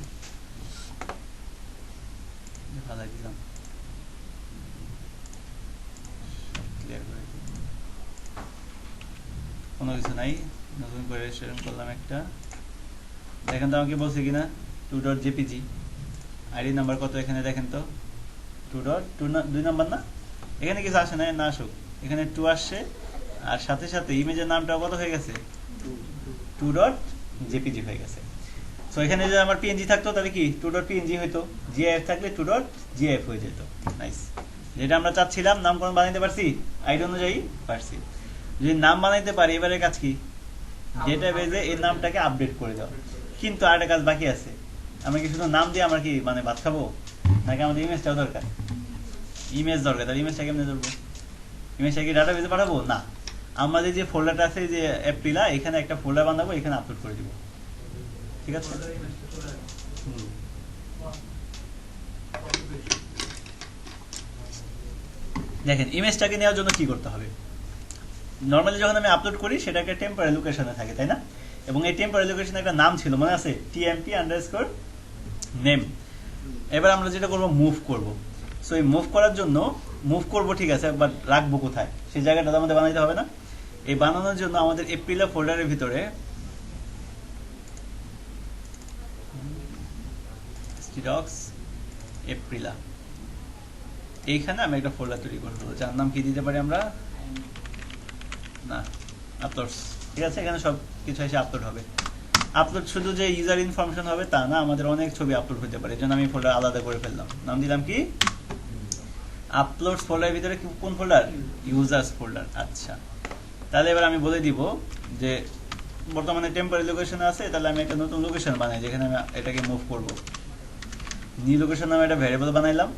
ভালো দিলাম, ক্লিয়ার করে কোনো কিছু নাই। নতুন করে রেজিস্ট্রেশন করলাম একটা। দেখেন তো আমাকে বলছে কিনা 2.jpg। আইডি নাম্বার কত এখানে দেখেন তো? 2 নাম্বার না? এখানে কিছু আসে না, না আসুক। এখানে 2 আসছে, আর সাথে সাথে ইমেজের নামটা কত হয়ে গেছে? 2.jpg হয়ে গেছে। সো এখানে যদি আমার পিএনজি থাকতো তাহলে কি 2.png হইতো, জিআইএফ থাকলে 2.gif হয়ে যেত। নাইস। যেটা আমরা চাচ্ছিলাম নামকরণ বানাইতে পারছি, আইডি অনুযায়ী পারছি। যদি নাম বানাইতে পারি এবারে কাজ কি? যেটা বেজে এই নামটাকে আপডেট করে দাও। কিন্তু আরেকটা কাজ বাকি আছে। আমরা কি শুধু নাম দিয়ে আমরা কি মানে ভাত খাবো, নাকি আমাদের ইমেজটাও দরকার? ইমেজ দরকার। তাহলে ইমেজটা কেমনে ধরবো? ইমেজটা কি ডাটাবেজে পাঠাবো? না, আমাদের যে ফোল্ডারটা আছে যে অ্যাপ্রিলা, এখানে একটা ফোল্ডার বানাবো, এখানে আপলোড করে দিব। ঠিক আছে? দেখেন ইমেজটাকে নেওয়ার জন্য কি করতে হবে? নর্মালি যখন আমি আপলোড করি সেটাকে টেম্পোরারি লোকেশনে থাকে, তাই না? এবং এই টেম্পোরারি লোকেশনে একটা নাম ছিল, মনে আছে? tmp_name। এবার আমরা যেটা করব, মুভ করব। সো এই মুভ করার জন্য মুভ করব, ঠিক আছে, বাট রাখবো কোথায় সেই জায়গাটা আমাদের বানাইতে হবে না? এই বানানোর জন্য আমাদের এপ্রিলা ফোল্ডারের ভিতরে docs এপ্রিলা, এইখানে আমি একটা ফোল্ডার তৈরি করব, যার নাম কি দিতে পারি আমরা? না, আপলোডস। ঠিক আছে, এখানে সব কিছু এসে আপলোড হবে। আপলোড শুধু যে ইউজার ইনফরমেশন হবে তা না, আমাদের অনেক ছবি আপলোড হতে পারে। এই জন্য আমি ফোল্ডার আলাদা করে ফেললাম। নাম দিলাম কি? আপলোডস ফোল্ডারের ভিতরে কোন ফোল্ডার? Users folder. আচ্ছা, তাহলে এবার আমি বলে দিব যে বর্তমানে টেম্পোরারি লোকেশনে আছে, তাহলে আমি একটা নতুন লোকেশন বানাই যেখানে আমি এটাকে মুভ করব। নিউ লোকেশন নামে একটা ভ্যারিয়েবল বানাইলাম।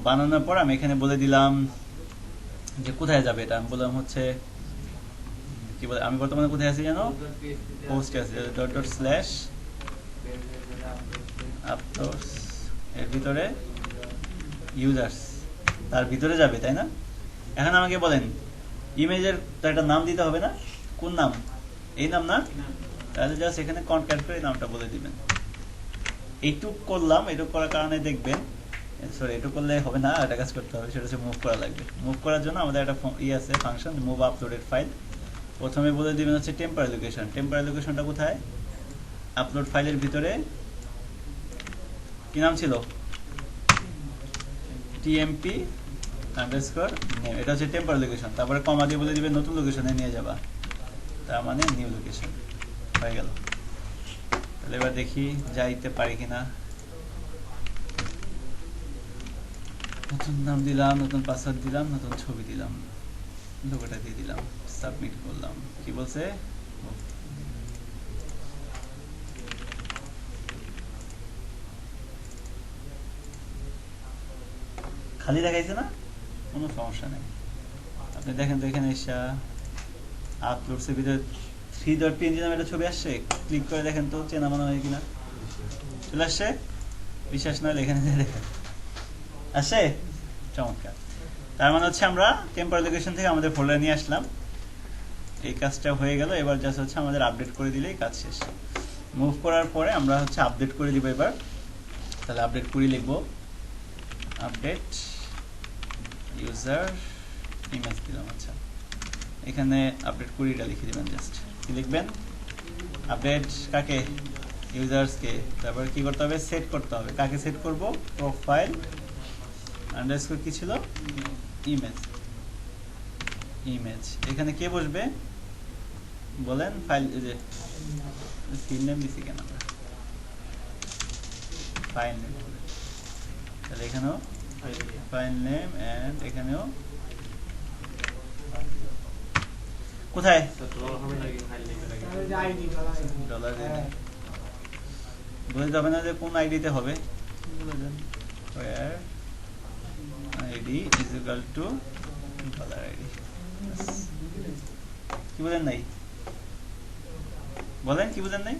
বানানোর পর আমি এখানে বলে দিলাম যে কোথায় যাবে এটা। আমি বললাম হচ্ছে কি বলে, আমি বর্তমানে কোথায় আছি জানো? পোস্টে আছি। /uploads এর ভিতরে ইউজার্স, তার ভিতরে যাবে, তাই না? এখন আমাকে বলেন ইমেজের তো একটা নাম দিতে হবে না? কোন নাম? এই নাম না? তাহলে জাস্ট এখানে কনক্যাট করে নামটা বলে দিবেন। এইটুক করলাম। এইটুক করার কারণে দেখবেন, সরি এইটুক করলে হবে না, একটা কাজ করতে হবে, সেটা হচ্ছে মুভ করা লাগবে। মুভ করার জন্য আমাদের একটা আছে ফাংশন, মুভ আপলোডেড ফাইল। প্রথমে বলে দিবেন হচ্ছে টেম্পোরারি লোকেশন। টেম্পোরারি লোকেশনটা কোথায়? আপলোড ফাইলের ভিতরে কি নাম ছিল? tmp_name। এটা হচ্ছে টেম্পোরারি লোকেশন। তারপরে কমা দিয়ে বলে দিবেন নতুন লোকেশনে নিয়ে যাবা, তার মানে নিউ লোকেশন হয়ে গেল। তাহলে এবার দেখি যাইতে পারি কিনা। নতুন নাম দিলাম, নতুন পাসওয়ার্ড দিলাম, নতুন ছবি দিলাম, লোগোটা দিয়ে দিলাম, সাবমিট করলাম। কি বলছে? খালি দেখাইছে না? কোনো সমস্যা নেই। আপনি দেখেন তো এখানে এসে আপলোডস এর ভিতরে 3.png নামে একটা ছবি আসছে। ক্লিক করে দেখেন তো চেনা মনে হয় কিনা। চলে আসছে? বিশ্বাস না হলে এখানে দেখেন আসে। চমৎকার। তার মানে হচ্ছে আমরা টেম্পোরারি লোকেশন থেকে আমাদের ফোল্ডার নিয়ে আসলাম। এই কাজটা হয়ে গেল। এবার জাস্ট হচ্ছে আমাদের আপডেট করে দিলেই কাজ শেষ। মুভ করার পরে আমরা হচ্ছে আপডেট করে দিব এবার। তাহলে আপডেট করি লিখব, আপডেট ইউজার ইমেজ দিলাম। আচ্ছা, এখানে আপডেট কুড়িটা লিখে দিবেন। জাস্ট কি লিখবেন? আপডেট কাকে? ইউজার্সকে। তারপর কি করতে হবে? সেট করতে হবে। কাকে সেট করব? প্রোফাইল আন্ডারস্কোর কি ছিল? ইমেজ। ইমেজ এখানে কে বসবে বলেন ফাইল যে ফিল নেম দিছি কেন আমরা ফাইল নেম তাহলে এখানেও ফাইল নেম এন্ড এখানেও কোথায় ডলার বলে যাবে না যে কোন আইডিতে হবে বলে দেন where id is equal to dollar id কি বলেন নাই বলেন কি বুঝেন নাই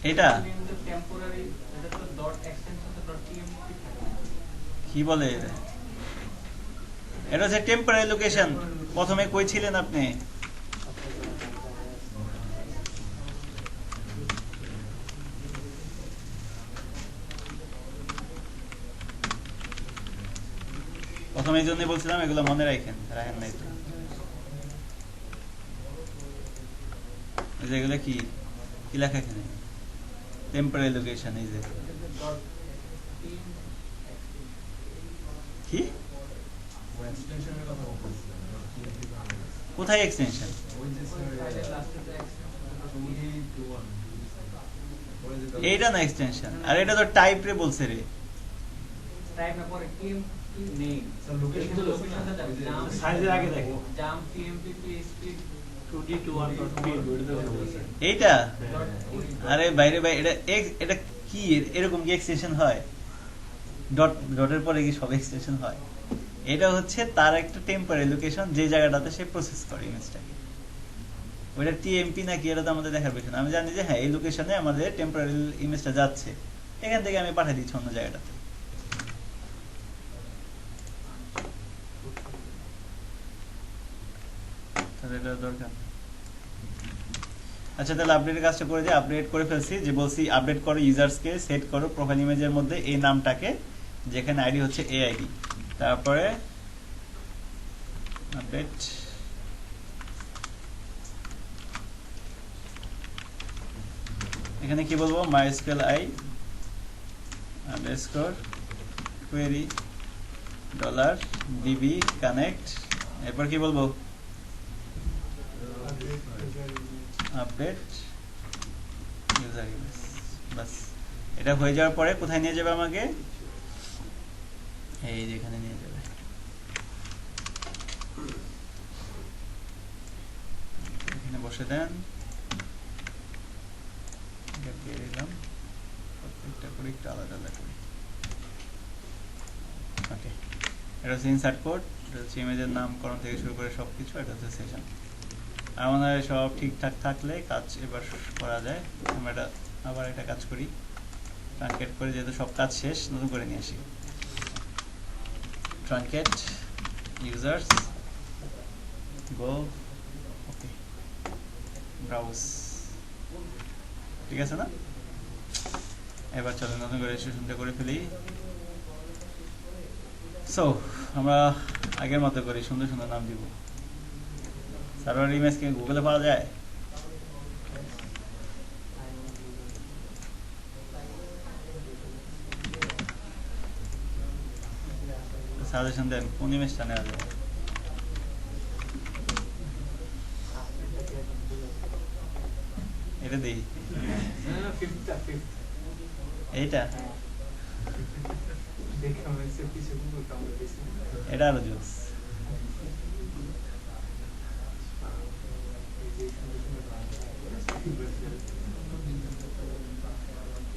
এটা কি বলে এটা হচ্ছে টেম্পোরারি লোকেশন প্রথমে কই ছিলেন আপনি প্রথমে এই জন্যই বলছিলাম এগুলো মনে রাখেন রাখেন নাই তো এগুলো কি কি লেখা এখানে টেম্পোরারি লোকেশন এই যে কি কোথায় এক্সটেনশন এইটা না এক্সটেনশন আর এটা তো টাইপ রে বলছে রে টাইপ না পরে টিম নেই স্যার লোকেশন তো লোকেশনটা যাবে সাইজের আগে দেখো জাম টিএমপি পিএসপি 2D21.p এটা তো বলছে এইটা আরে বাইরে ভাই এটা কি এরকম কি এক্সটেনশন হয় ডটের পরে কি সব এক্সটেনশন হয় এটা হচ্ছে তার একটা টেম্পোরারি লোকেশন যে জায়গাটাতে সে প্রসেস করে ইমেজটাকে ওইটা টিএমপি নাকি এটা তো আমাদের দেখার বিষয় না আমি জানি যে হ্যাঁ এই লোকেশনে আমাদের টেম্পোরারি ইমেজটা যাচ্ছে এখান থেকে আমি পাঠিয়ে দিচ্ছি অন্য জায়গাটাতে তাহলে এটা দরকার আচ্ছা তাহলে আপডেটের কাজটা করে দিই আপডেট করে ফেলছি যে বলছি আপডেট করো ইউজার্সকে সেট করো প্রোফাইল ইমেজের মধ্যে এই নামটাকে যেখানে আইডি হচ্ছে এ আইডি তারপরে আপডেট এখানে কি বলবো MySQL i underscore query dollar DB connect এরপর কি বলবো আপডেট ইউজার ইমেজ বাস এটা হয়ে যাওয়ার পরে কোথায় নিয়ে যাবে আমাকে এই যেখানে নিয়ে যাবে এখানে বসে দেন এটা দিয়ে দিলাম প্রত্যেকটা করে একটু আলাদা আলাদা করি ওকে এটা হচ্ছে ইনসার্ট কোড এটা হচ্ছে ইমেজের নামকরণ থেকে শুরু করে সবকিছু এটা হচ্ছে সেশন আমাদের সব ঠিকঠাক থাকলে কাজ এবার করা যায় আমরা এটা আবার একটা কাজ করি ট্রাঙ্কেট করে যেহেতু সব কাজ শেষ নতুন করে নিয়ে আসি ট্রাঙ্কেট ইউজার্স গো ওকে ব্রাউজ ঠিক আছে না এবার চলো নতুন করে রেজিস্ট্রেশনটা করে ফেলি সো আমরা আগের মতো করি সুন্দর সুন্দর নাম দিব সার্ভার ইমেজ কি গুগলে পাওয়া যায় সাজেশন দেন কোন ইমেজটা নেওয়া যায় এটা দেই এইটা এটা আরো জোস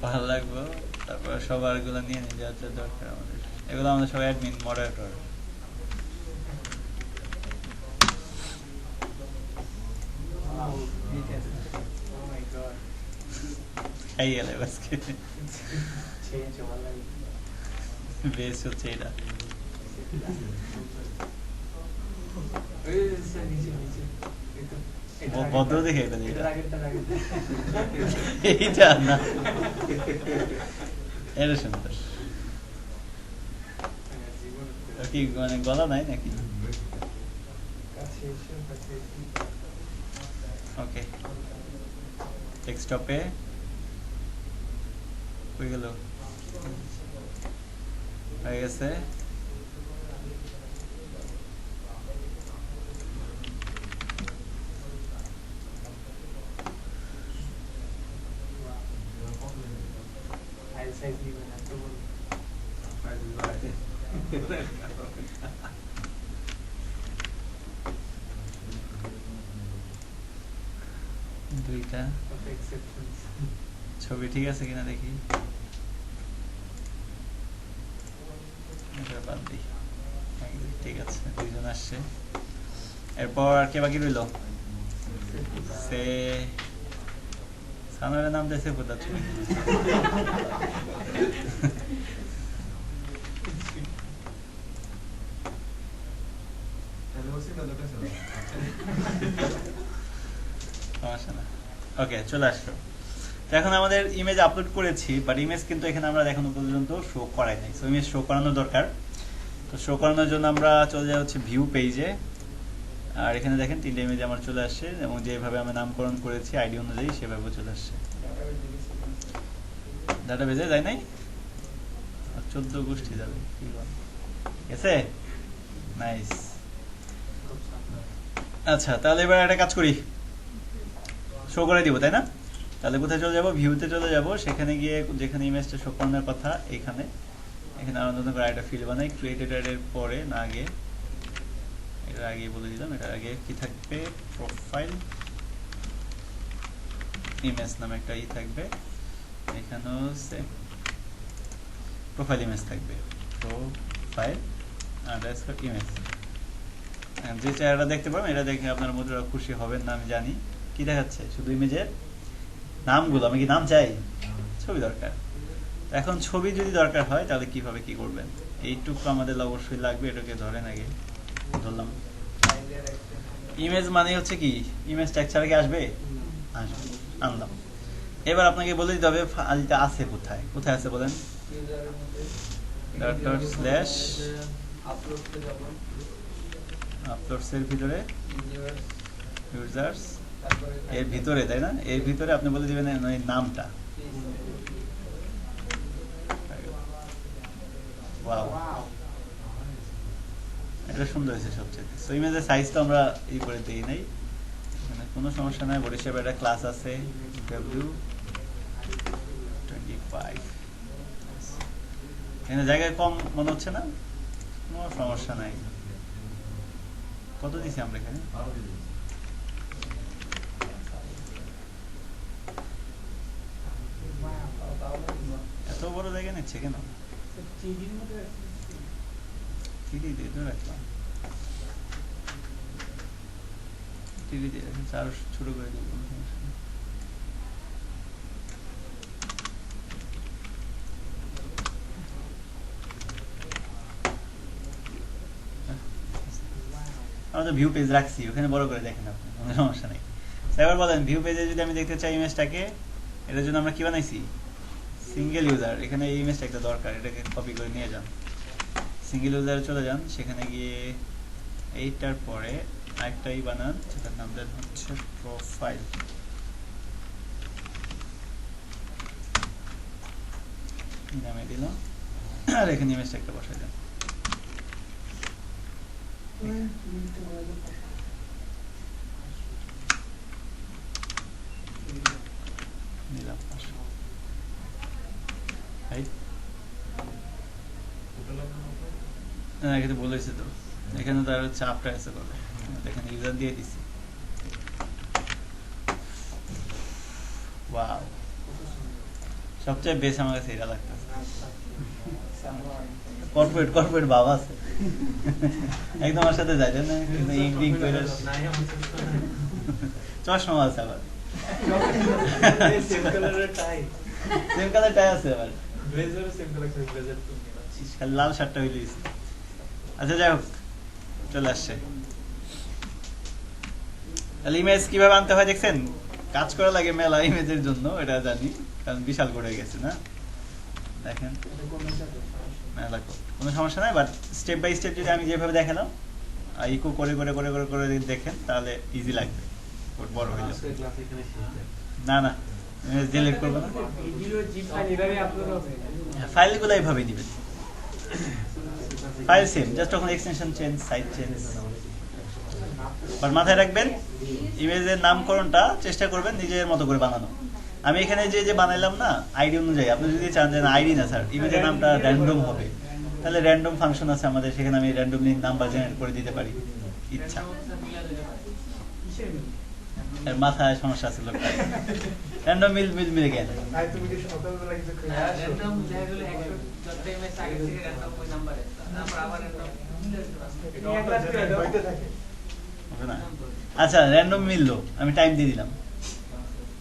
ভালো লাগবে তারপর সবার গুলো নিয়ে নিয়ে যাওয়ার দরকার আমাদের এগুলো আমাদের সবাই অ্যাডমিন মডারেটর খাই গেলে আজকে বেশ হচ্ছে এটা ভদ্র দেখে এটা এইটা না এটা সুন্দর কি মানে গলা নাই নাকি ওকে ডেস্কটপে হয়ে গেল হয়ে গেছে। ফাইল সাইজ দিবেন এত বড় দুইটা অফ এক্সেপশনস ছবি ঠিক আছে কিনা দেখি। এটা বাদ দিই। ঠিক আছে, দুইজন আসছে। এরপর আর কে বাকি রইল? সে সানোয়ারের নাম দিয়ে সেভ করতে ছবি। সমস্যা না, ওকে চলে আসলো। তো এখন আমাদের ইমেজ আপলোড করেছি, বাট ইমেজ কিন্তু এখানে আমরা এখনো পর্যন্ত শো করাই নাই। সো ইমেজ শো করানো দরকার। তো শো করানোর জন্য আমরা চলে যাই হচ্ছে ভিউ পেজে। আর এখানে দেখেন 3টা ইমেজ আমার চলে আসছে, এবং যেভাবে আমি নামকরণ করেছি আইডি অনুযায়ী সেভাবে চলে আসছে। ডাটাবেজে যায় নাই, 14 গোষ্ঠী যাবে, ঠিক আছে, নাইস। আচ্ছা, তাহলে এবার একটা কাজ করি, শো করে দিব, তাই না? তাহলে কোথায় চলে যাব? ভিউতে চলে যাব। সেখানে গিয়ে যেখানে ইমেজটা শো করানোর কথা এখানে আরো নতুন করে একটা ফিল্ড বানাই। ক্রিয়েটেড এর পরে না, আগে এর আগে বলে দিলাম, এটার আগে কি থাকবে? প্রোফাইল ইমেজ নামে একটা থাকবে। এখানেও সেম প্রোফাইল ইমেজ থাকবে, প্রোফাইল আন্ডারস্কোর ইমেজ। যে চেহারাটা দেখতে পাবেন, এটা দেখে আপনার মধ্যে খুশি হবেন না আমি জানি। কি দেখাচ্ছে? শুধু ইমেজের নামগুলো। আমি কি নাম চাই? ছবি দরকার। এখন ছবি যদি দরকার হয় তাহলে কিভাবে কি করবেন? এইটুকু আমাদের অবশ্যই লাগবে। এটাকে ধরেন, আগে ধরলাম। ইমেজ মানে হচ্ছে কি, ইমেজ টেক্সচারে কি আসবে? আসবে, আনলাম। এবার আপনাকে বলে দিতে হবে ফাইলটা আছে কোথায়। কোথায় আছে বলেন? ডট আপলোডতে যাব, আপলোডস এর ভিতরে ইউজার্স তারপরে এর ভিতরে, তাই না? এর ভিতরে আপনি বলে দিবেন এই নামটা। ওয়াও, এটা সুন্দর হয়েছে সবচেয়ে। সো ইমেজের সাইজটা আমরা ই করে দিই নাই, মানে কোনো সমস্যা নাই। বরিশাল একটা ক্লাস আছে W25, এখানে জায়গায় কম মনে হচ্ছে না? কোনো সমস্যা নাই। কত দিছি আমরা এখানে? এত বড় জায়গা নিচ্ছে কেন? চিডির মধ্যে টিভি দিয়ে তো রাখলাম, টিভি দিয়ে আরো ছোট করে দিব, কোনো সমস্যা নেই। আমরা তো ভিউ পেজ রাখছি, ওখানে বড় করে দেখেন আপনি, কোনো সমস্যা নেই। এবার বলেন, ভিউ পেজে যদি আমি দেখতে চাই ইমেজটাকে, এটার জন্য আমরা কি বানাইছি? Single user. এখানে এই ইমেজটা একটা দরকার, এটাকে কপি করে নিয়ে যান, সিঙ্গেল ইউজারে চলে যান। সেখানে গিয়ে এইটার পরে আরেকটাই বানান, যেটার নাম দেন হচ্ছে প্রোফাইল। নামে দিলাম, আর এখানে ইমেজটা একটা বসাই দেন। নিলাম 500। আগে তো বলেছে তো, এখানে তো আরো চাপটা আছে বলে, এখানে ইউজার দিয়ে দিছি। ওয়াও, সবচেয়ে বেশ আমার কাছে এটা লাগতেছে। কর্পোরেট বাবা আছে একদম আমার সাথে যায় না, চশমা আছে আবার, সেম কালারের টাই, সেম কালার টাই আছে আবার, ব্লেজারও সেম কালার, ব্লেজার তো খালি লাল শার্টটা হইলে। আচ্ছা যাই হোক, চলে আসছে। তাহলে ইমেজ কিভাবে আনতে হয় দেখছেন? কাজ করা লাগে মেলা ইমেজের জন্য, এটা জানি, কারণ বিশাল করে গেছে না। দেখেন মেলা কোনো সমস্যা নাই, বাট স্টেপ বাই স্টেপ যদি আমি যেভাবে দেখালাম ইকো করে করে করে করে করে দেখেন, তাহলে ইজি লাগবে, বড় হয়ে যাবে। না না, ইমেজ ডিলিট করবো না, ভিডিও জিপ ফাইল এভাবে আপলোড হবে। ফাইলগুলো এইভাবে দিবেন। ফাইল সেম, জাস্ট তখন extension change, site change. But মাথায় রাখবেন ইমেজের নামকরণটা চেষ্টা করবেন নিজের মতো করে বানানো। আমি এখানে যে বানাইলাম না আইডি অনুযায়ী, আপনি যদি চান যে আইডি না স্যার ইমেজের নামটা র্যান্ডম হবে, তাহলে র্যান্ডম ফাংশন আছে আমাদের, সেখানে আমি র্যান্ডমলি নাম্বার জেনারেট করে দিতে পারি ইচ্ছা। এর মাথায় সমস্যা আছে লোকটা, র্যান্ডম মিলে গেল। ভাই তুমি কি সকালবেলা কিছু খেয়ে আসছো? র্যান্ডম দেখা গেল 100 এমএস আগে থেকে র্যান্ডম ওই নাম্বারে তারপর আবার র্যান্ডম এটা একলা করে হইতে থাকে। হবে না? আচ্ছা র্যান্ডম মিললো, আমি টাইম দিয়ে দিলাম।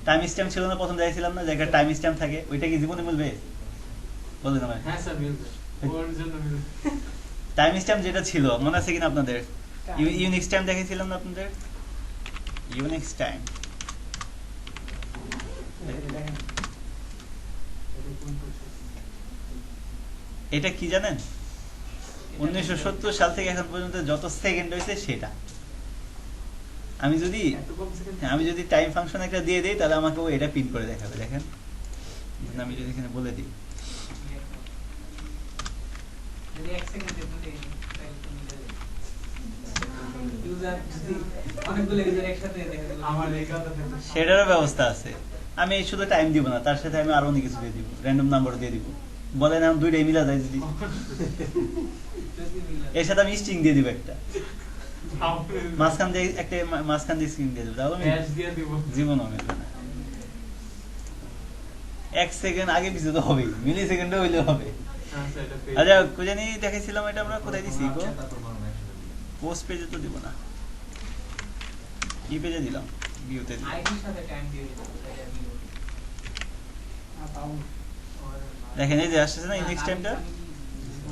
টাইম স্ট্যাম্প ছিল না প্রথম দেখছিলাম না, যে একটা টাইম স্ট্যাম্প থাকে, ওইটা কি জীবনে মিলবে? বলুন আমায়। হ্যাঁ স্যার মিলবে, ওর জন্য মিলবে। টাইম স্ট্যাম্প যেটা ছিল মনে আছে কিনা আপনাদের? ইউনিক্স টাইম দেখেছিলাম না আপনাদের? ইউনিক্স টাইম এটা কি জানেন? 1970 সাল থেকে এখন পর্যন্ত যত সেকেন্ড হয়েছে সেটা। আমি যদি টাইম ফাংশন একটা দিয়ে দিই তাহলে আমাকে ও এটা পিন করে দেখাবে। দেখেন আমি যদি এখানে বলে দিই যদি 1 সেকেন্ডে বলি তাহলে তো মিলে যাবে। ইউজার যদি অনেকগুলো ইউজার একসাথে দেখা গেল আমার এই কথা থেকে সেটারও ব্যবস্থা আছে। আমি শুধু টাইম দিব না, তার সাথে আমি আরো অনেক কিছু দিয়ে দিব, র্যান্ডম নাম্বার দিয়ে দিব। বলেন আমি দুইটাই মিলা যায় যদি, যদি মিলে এর সাথে আমি স্ট্রিং দিয়ে দিব একটা, মাঝখান দিয়ে স্ট্রিং দিয়ে দিব, তাহলে হ্যাশ দিয়ে দিব। জীবন হবে না। 1 সেকেন্ড আগে পিছু তো হবেই, মিলি সেকেন্ডও হইলে হবে। হ্যাঁ স্যার এটা পেয়ে আচ্ছা কই জানি দেখাইছিলাম এটা, আমরা কোথায় দিছি গো? পোস্ট পেজে তো দিব না, কি পেজে দিলাম? ভিউতে দিলাম। আইডির সাথে টাইম দিয়ে দিতে হবে তাহলে আমি দেখেন এই যে আসছে না ইন্ডেক্স টাইমটা,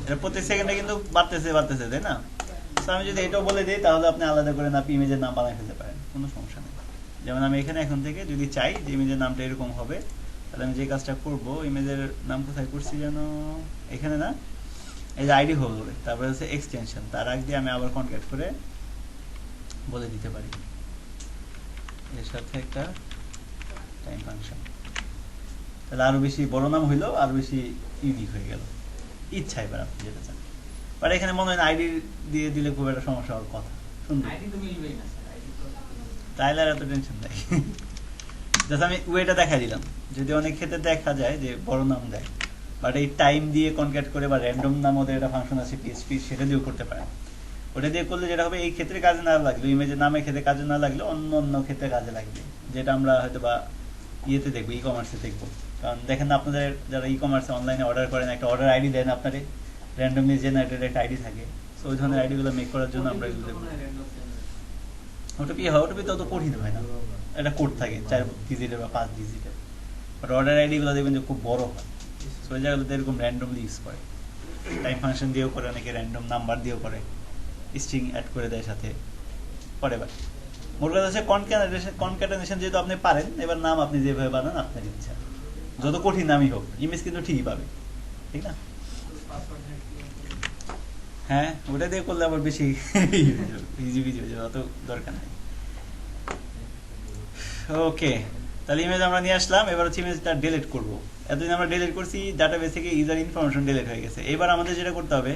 এটা প্রতি সেকেন্ডে কিন্তু বাড়তেছে তাই না? তো আমি যদি এটাও বলে দিই তাহলে আপনি আলাদা করে আপনি ইমেজের নাম বানাই ফেলতে পারেন, কোনো সমস্যা নেই। যেমন আমি এখানে এখন থেকে যদি চাই যে ইমেজের নামটা এরকম হবে, তাহলে আমি যে কাজটা করব, ইমেজের নাম কোথায় করছি যেন, এখানে না, এই যে আইডি হবে, তারপরে হচ্ছে এক্সটেনশন, তার আগে দিয়ে আমি আবার কনক্যাট করে বলে দিতে পারি এর সাথে একটা টাইম ফাংশন, তাহলে আরো বেশি বড় নাম হইলো, আরো বেশি ইউনিক হয়ে গেল। ইচ্ছা এবার আপনি যেটা চান। বাট এখানে মনে হয় না আইডি দিয়ে দিলে খুব একটা সমস্যা হওয়ার কথা, সুন্দর। আইডি তো মিলবেই না স্যার, আইডি তো তাইলে আর এত টেনশন নাই। জাস্ট আমি ওয়েটা দেখা দিলাম, যদি অনেক ক্ষেত্রে দেখা যায় যে বড় নাম দেয়, বাট এই টাইম দিয়ে কনক্যাট করে বা র্যান্ডম নাম ওদের একটা ফাংশন আছে পিএইচপি, সেটা দিয়েও করতে পারেন। ওটা দিয়ে করলে যেটা হবে, এই ক্ষেত্রে কাজে না লাগলো, ইমেজের নামের ক্ষেত্রে কাজে না লাগলো, অন্য ক্ষেত্রে কাজে লাগবে, যেটা আমরা হয়তো বা ইয়েতে দেখবো, ই কমার্সে দেখবো। কারণ দেখেন না আপনাদের যারা ই কমার্সে অনলাইনে অর্ডার করেন, একটা অর্ডার আইডি দেন আপনারে, র্যান্ডমলি জেনারেটেড একটা আইডি থাকে, সো ওই ধরনের আইডিগুলো মেক করার জন্য আমরা এগুলো দেখবো। ওটিপি হয়, ওটিপি তত কঠিন হয় না, একটা কোড থাকে 4 ডিজিটের বা 5 ডিজিটের। বাট অর্ডার আইডিগুলো দেখবেন যে খুব বড় হয়, সো ওই জায়গাগুলোতে এরকম র্যান্ডমলি ইউজ করে, টাইম ফাংশন দিয়েও করে, অনেকে র্যান্ডম নাম্বার দিয়েও করে, স্ট্রিং অ্যাড করে দেয় সাথে পরে। এবার মোট কথা হচ্ছে কনক্যাটেনেশন যেহেতু আপনি পারেন, এবার নাম আপনি যেভাবে বানান আপনার ইচ্ছা, যত কঠিন নামই হোক ইমেজ কিন্তু ঠিকই পাবে, ঠিক না? হ্যাঁ ওটা দিয়ে করলে আবার বেশি ইজি হয়ে যাবে, অত দরকার নেই। ওকে, তাহলে ইমেজ আমরা নিয়ে আসলাম, এবার হচ্ছে ইমেজটা ডিলিট করব। এতদিন আমরা ডিলিট করছি, ডাটাবেস থেকে ইউজার ইনফরমেশন ডিলিট হয়ে গেছে। এবার আমাদের যেটা করতে হবে,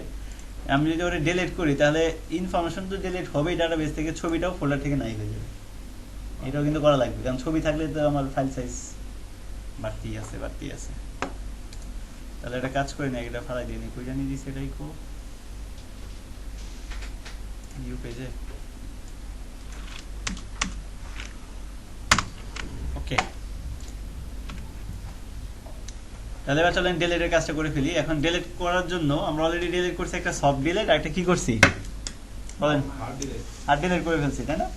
আমি যদি ওটা ডিলিট করি তাহলে ইনফরমেশন তো ডিলিট হবেই ডাটাবেস থেকে, ছবিটাও ফোল্ডার থেকে নাই হয়ে যাবে। এটাও কিন্তু করা লাগবে, কারণ ছবি থাকলে তো আমার ফাইল সাইজ বাড়তি আছে। তাহলে একটা কাজ করে না, এটা ফালাই দিয়ে নি, কই জানি দিছি এটাই কো নিউ পেজে। ওকে, তাহলে এবার চলেন ডিলিটের কাজটা করে ফেলি। এখন ডিলিট করার জন্য আমরা অলরেডি ডিলিট করছি একটা সফট ডিলিট, আর একটা কি করছি বলেন? হার্ড ডিলিট করে ফেলছি, তাই না?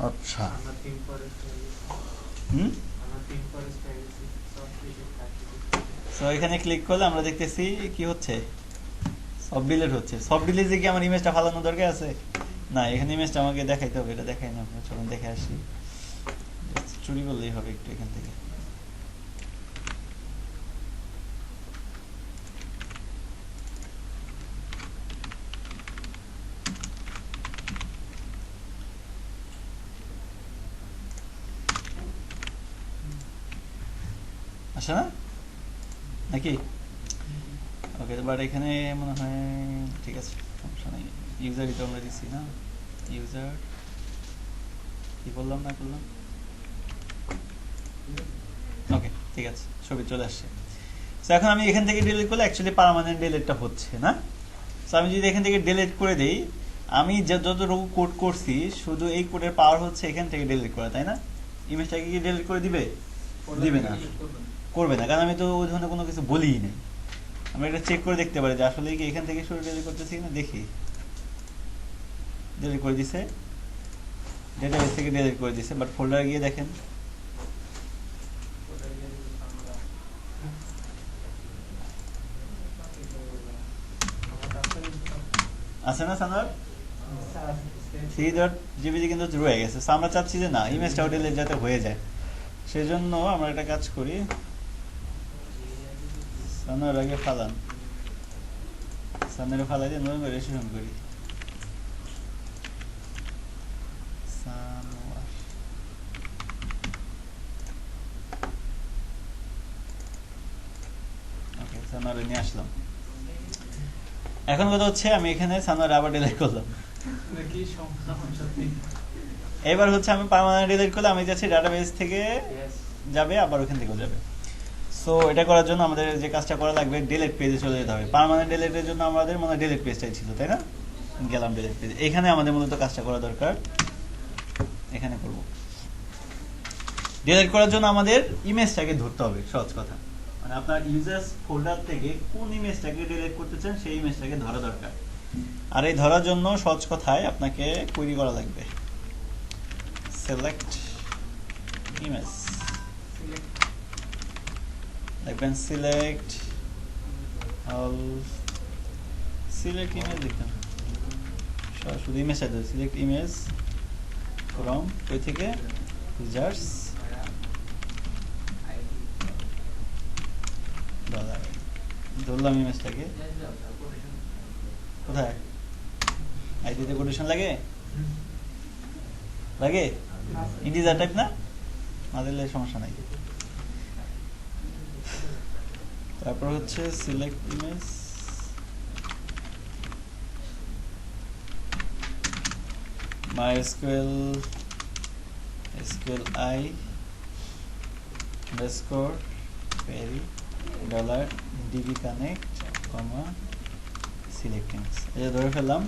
আচ্ছা, আমরা 3 ফরেস্ট হয়ে গেছি। হুম, আমরা 3 ফরেস্ট হয়ে গেছি। সব কিছু কাটি। সো এখানে ক্লিক করলে আমরা দেখতেছি কি হচ্ছে, সব ডিলিট হচ্ছে। সব ডিলিটে কি আমার ইমেজটা ফালানো দরকার আছে? না, এখানে ইমেজটা আমাকে দেখাইতে হবে, এটা দেখাই না আমরা, চলুন দেখে আসি। চুরি করলেই হবে একটু এখান থেকে। আসে না নাকি? ওকে, বাট এখানে মনে হয় ঠিক আছে, সমস্যা নেই। ইউজারই তো আমরা দিচ্ছি না, ইউজার কি বললাম না করলাম। ওকে ঠিক আছে, ছবি চলে আসছে। সো এখন আমি এখান থেকে ডিলিট করলে অ্যাকচুয়ালি পার্মানেন্ট ডিলিটটা হচ্ছে না। সো আমি যদি এখান থেকে ডিলিট করে দেই, আমি যতটুকু কোড করছি শুধু এই কোডের পাওয়ার হচ্ছে এখান থেকে ডিলিট করা, তাই না? ইমেজটাকে কি ডিলিট করে দিবে? দিবে না, করবে না, কারণ আমি তো ওই ধরনের কোনো কিছু বলিই নাই। আমরা এটা চেক করে দেখতে পারি যে আসলে কি এখান থেকে শুরু ডিলিট করতেছি কিনা, দেখি। ডিলিট করে দিছে, ডেটাবেস থেকে ডিলিট করে দিছে, বাট ফোল্ডারে গিয়ে দেখেন আছে না সানার? CE.jpg কিন্তু রয়ে গেছে। সো আমরা চাচ্ছি যে না, ইমেজটাও ডিলিট যাতে হয়ে যায়, সেজন্য আমরা একটা কাজ করি, সানার আগে ফালান, সানারে ফালাই দিয়ে নতুন রেজিস্ট্রেশন করি। সানোয়ার, ওকে, সানোয়ারে নিয়ে আসলাম। এখন কথা হচ্ছে আমি এখানে সানোয়ার আবার ডিলিট করলাম। নাকি সমস্যা নেই। এবার হচ্ছে আমি পার্মানেন্ট ডিলিট করলে আমি যাচ্ছি ডাটাবেস থেকে যাবে, আবার ওখান থেকেও যাবে। সো এটা করার জন্য আমাদের যে কাজটা করা লাগবে, ডিলিট পেজে চলে যেতে হবে। পার্মানেন্ট ডিলিটের জন্য আমাদের মনে হয় ডিলিট পেজটাই ছিল, তাই না? গেলাম ডিলিট পেজে, এখানে আমাদের মূলত কাজটা করা দরকার, এখানে করব। ডিলিট করার জন্য আমাদের ইমেজটাকে ধরতে হবে, সহজ কথা। মানে আপনার ইউজার্স ফোল্ডার থেকে কোন ইমেজটাকে ডিলিট করতে চান সেই ইমেজটাকে ধরা দরকার। আর এই ধরার জন্য সহজ কথায় আপনাকে কোয়েরি করা লাগবে, সিলেক্ট ইমেজ, দেখবেন সিলেক্ট অল, সিলেক্ট ইমেজ লিখবেন, শুধু ইমেজটা দেবে, সিলেক্ট ইমেজ ফ্রম ওই থেকে ইউজার্স ডলার, ধরলাম ইমেজটাকে। কোথায় আইডিতে কোটেশন লাগে? লাগে ইন্টিজার টাইপ না, না দিলে সমস্যা নাই। তারপর হচ্ছে select image, MySQL SQLi underscore query dollar db connect comma select image, এটা ধরে ফেললাম।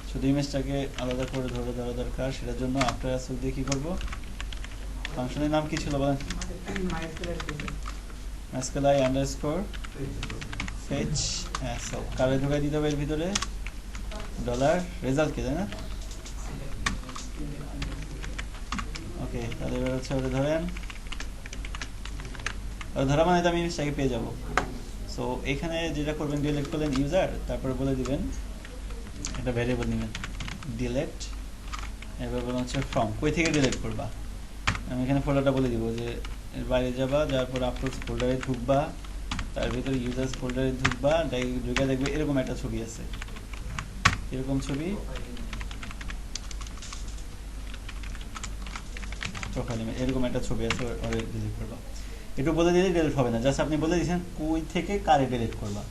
শুধু ইমেজটাকে আলাদা করে ধরে ধরা দরকার, সেটার জন্য আফটার আসল দিয়ে কি করবো, ফাংশনের নাম কি ছিল বলেন? MySQLi underscore fetch, হ্যাঁ, সো কারে ঢুকাই দিতে হবে এর ভিতরে, ডলার রেজাল্ট কে, তাই না? ওকে, তাহলে এবার হচ্ছে ওটা ধরেন, ধরা মানে তো আমি ইমেজটাকে পেয়ে যাবো। সো এখানে যেটা করবেন, ডিলিট করলেন ইউজার, তারপরে বলে দিবেন একটা ভ্যারিয়েবল নেবেন ডিলিট, এবার বলুন হচ্ছে ফ্রম, কই থেকে ডিলিট করবা। আমি এখানে ফোল্ডারটা বলে দিব যে এর বাইরে যাবা, যাওয়ার পর আপলোডস ফোল্ডারে ঢুকবা, তার ভিতরে ইউজার্স ফোল্ডারে ঢুকবা, ঢুকে দেখবে এরকম একটা ছবি আছে, এরকম ছবি, প্রোফাইল ইমেজ, এরকম একটা ছবি আছে, ওরে ডিলিট করবা। একটু বলে দিলে ডিলিট হবে না, জাস্ট আপনি বলে দিয়েছেন কই থেকে কারে ডিলিট করবা।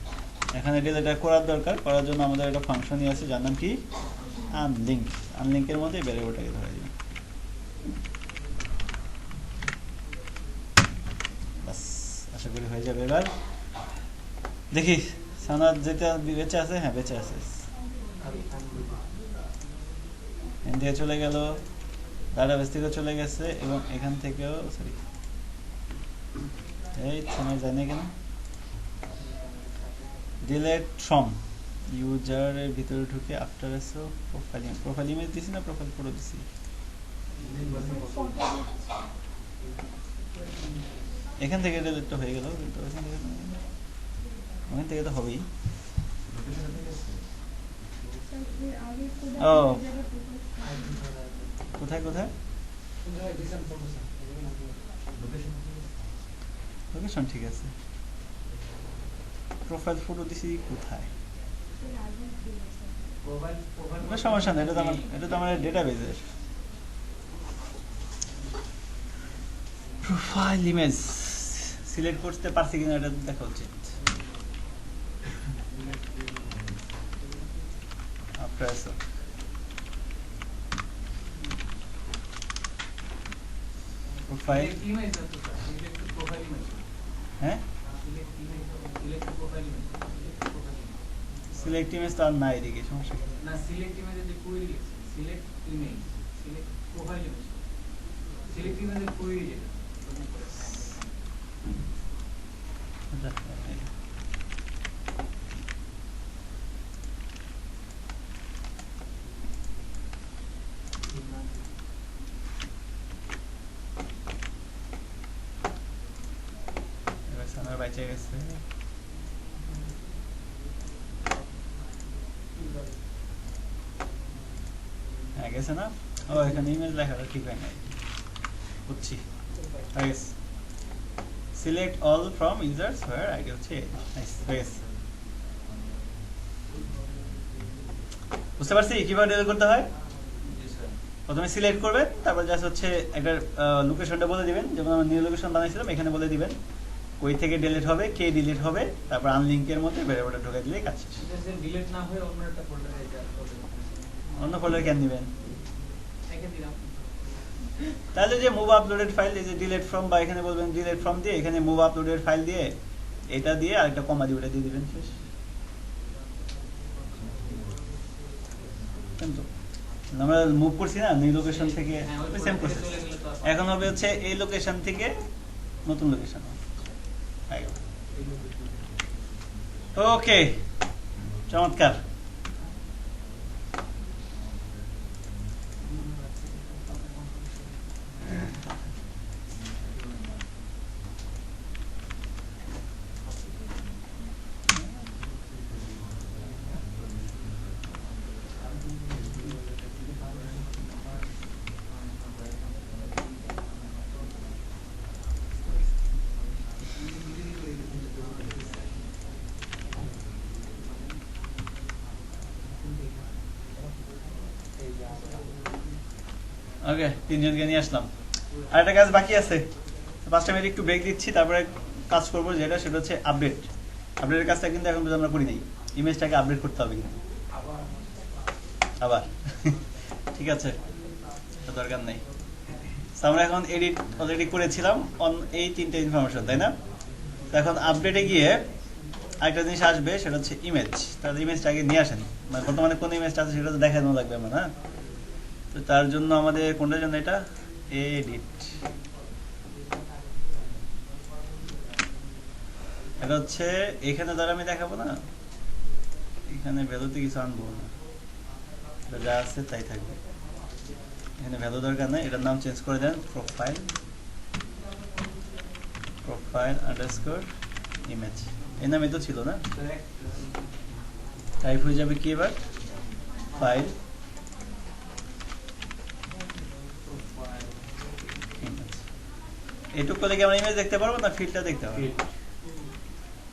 এখানে ডিলিট করার দরকার, করার জন্য আমাদের একটা ফাংশনই আছে যার নাম কি আনলিঙ্ক। আনলিঙ্কের মধ্যে ভ্যারিয়েবলটাকে ধরে দিবেন, বাস, আশা করি হয়ে যাবে। এবার দেখি সানাদ যেটা বেঁচে আছে, হ্যাঁ বেঁচে আছে, ইন্ডিয়া চলে গেল, ডাটাবেস থেকেও চলে গেছে, এবং এখান থেকেও, সরি এই সময় যায় না কেন, ডিলিট ফ্রম ইউজারের ভিতরে ঢুকে আফটার এসো প্রোফাইল ইমেজ দিছি না প্রোফাইল ফটো দিছি, এখান থেকে ডিলিটটা হয়ে গেল, কিন্তু ওখান থেকে তো হবেই। ও কোথায় কোথায় লোকেশন ঠিক আছে, প্রোফাইল ফটো দিছি কোথায়, সমস্যা নেই, এটা তো আমার ডেটাবেজের প্রোফাইল ইমেজ সিলেক্ট করতে পারছি কিনা এটা দেখা উচিত। করে আছো প্রোফাইল Select image আছে sir, select to profile image। হ্যাঁ Select image, select to profile image, select to profile image। Select image তো আর নাই এদিকে সমস্যা কি না, select image এর যে query লিখছে, select image, select profile image। Select image এর query যেটা, ওখানে করে। এবার সানার বাইচে গেছে হ্যাঁ গেছে না ও এখানে ইমেজ লেখাটা ঠিক হয় নাই বুঝছি হয়ে গেছে select all from users where ID হচ্ছে নাইস হয়ে গেছে বুঝতে পারছি কিভাবে ডিলিট করতে হয় জি স্যার। প্রথমে সিলেক্ট করবেন তারপর জাস্ট হচ্ছে একটা লোকেশনটা বলে দিবেন যেমন আমরা নিউ লোকেশন বানাইছিলাম এখানে বলে দিবেন কই থেকে ডিলিট হবে কে ডিলিট হবে তারপর আনলিঙ্কের মধ্যে ভেরিয়েবলটা ঢুকে দিলে কাজ শেষ এটা যে delete না হয়ে অন্য একটা folder এ যা হবে। অন্য ফোল্ডার কেন দিবেন একে দিলাম। তাহলে যে মুভ আপলোডেড ফাইল এই যে ডিলিট ফ্রম বা এখানে বলবেন ডিলিট ফ্রম দিয়ে এখানে মুভ আপলোডেড ফাইল দিয়ে এটা দিয়ে আরেকটা কমা দিয়ে ওটা দিয়ে দিবেন শেষ Same তো। আমরা মুভ করছি না নিউ লোকেশন থেকে হ্যাঁ, ওই সেম folder প্রসেস চলে গেলে তো আর এখন হবে হচ্ছে এই লোকেশন থেকে নতুন লোকেশন ওকে চমৎকার ওকে তিনজনকে নিয়ে আসলাম আর একটা কাজ বাকি আছে 5টা মিনিট একটু ব্রেক দিচ্ছি তারপরে কাজ করবো যেটা সেটা হচ্ছে আপডেটের কাজটা কিন্তু এখন পর্যন্ত আমরা করি নাই ইমেজটাকে আপডেট করতে হবে কিন্তু আবার ঠিক আছে দরকার নেই আমরা এখন এডিট অলরেডি করেছিলাম অন এই তিনটে ইনফরমেশন তাই না তো এখন আপডেটে গিয়ে আরেকটা জিনিস আসবে সেটা হচ্ছে ইমেজ তাহলে ইমেজটা আগে নিয়ে আসেন মানে বর্তমানে কোন ইমেজটা আছে সেটা তো দেখানো লাগবে আমার না তো তার জন্য আমাদের কোনটার জন্য এটা এডিট এটা হচ্ছে এখানে দ্বারা আমি দেখাবো না এখানে ভ্যালুতে কিছু আনবো না যা আছে তাই থাকবে এখানে ভ্যালু দরকার নেই এটার নাম চেঞ্জ করে দেন প্রোফাইল আন্ডারস্কোর ইমেজ এই নামে তো ছিল না টাইপ হয়ে যাবে কি এবার ফাইল এটুকু করলে কি আমরা ইমেজ দেখতে পারবো না ফিল্ডটা দেখতে পারবো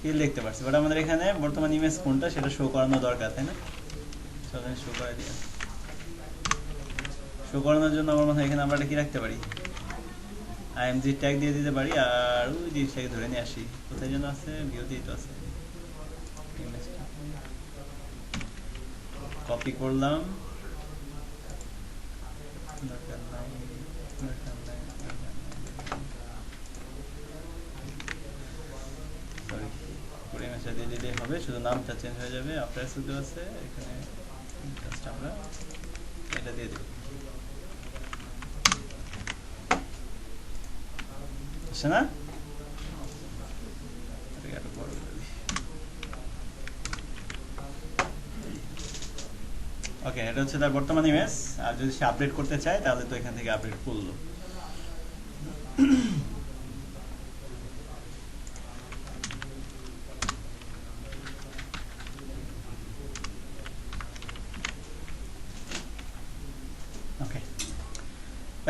ফিল্ড দেখতে পাচ্ছি বাট আমাদের এখানে বর্তমান ইমেজ কোনটা সেটা শো করানো দরকার তাই না চলেন শো করে দিই শো করানোর জন্য আমার মনে হয় এখানে আমরা কি রাখতে পারি আইএমজি ট্যাগ দিয়ে দিতে পারি আর ওই জিনিসটাকে ধরে নিয়ে আসি কোথায় যেন আছে ভিউতেই তো আছে কপি করলাম দিয়ে দিলেই হবে শুধু নামটা চেঞ্জ হয়ে যাবে আফটার শুধু আছে এখানে জাস্ট আমরা এটা দিয়ে দেব আসে না ওকে এটা হচ্ছে তার বর্তমান ইমেজ আর যদি সে আপডেট করতে চায় তাহলে তো এখান থেকে আপডেট করলো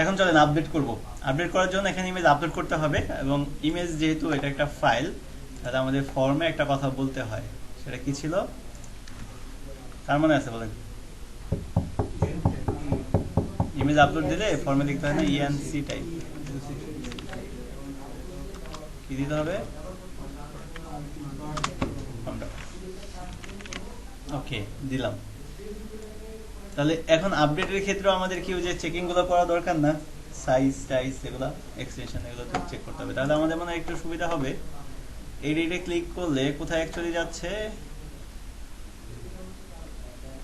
এখন চলেন আপডেট করব আপডেট করার জন্য এখানে ইমেজ আপলোড করতে হবে এবং ইমেজ যেহেতু এটা একটা ফাইল তাহলে আমাদের ফর্মে একটা কথা বলতে হয় সেটা কি ছিল তার মনে আছে বলেন ইমেজ আপলোড দিলে ফর্মে লিখতে হয় না ইএনসি টাইপ কি দিতে হবে ওকে দিলাম তাহলে এখন আপডেটের ক্ষেত্রে আমাদের কি ওই যে চেকিং গুলো করা দরকার না, সাইজ টাইজ এগুলো এক্সটেনশন এগুলো চেক করতে হবে, তাহলে আমাদের মনে হয় একটু সুবিধা হবে। এডিটে ক্লিক করলে কোথায় অ্যাকচুয়ালি যাচ্ছে,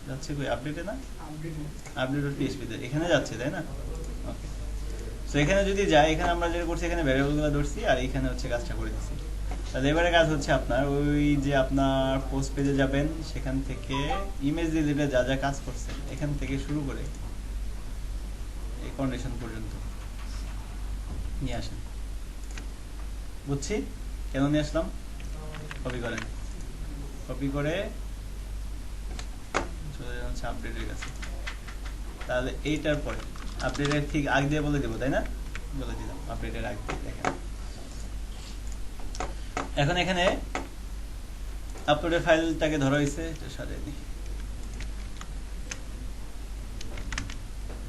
যাচ্ছে কই আপডেটে না, আপডেট.php তে এখানে যাচ্ছে তাই না? ওকে, সো এখানে যদি যাই, এখানে আমরা যেটা করছি এখানে ভ্যারিয়েবলগুলো ধরছি আর এখানে হচ্ছে কাজটা করে দিচ্ছি। তাহলে এবারে কাজ হচ্ছে আপনার ওই যে আপনার পোস্ট পেজে যাবেন, সেখান থেকে ইমেজ রিলেটেড যা যা কাজ করছেন এখান থেকে শুরু করে এই কন্ডিশন পর্যন্ত নিয়ে আসেন। বুঝছি কেন নিয়ে আসলাম? কপি করেন, কপি করে চলে যাচ্ছে আপডেটের কাছে। তাহলে এইটার পরে আপডেটের ঠিক আগে দিয়ে বলে দিব তাই না? বলে দিলাম আপডেটের আগে দিয়ে দেখেন। এখন এখানে আপলোডের ফাইলটাকে ধরা হয়েছে, এটা সাজিয়ে দিই।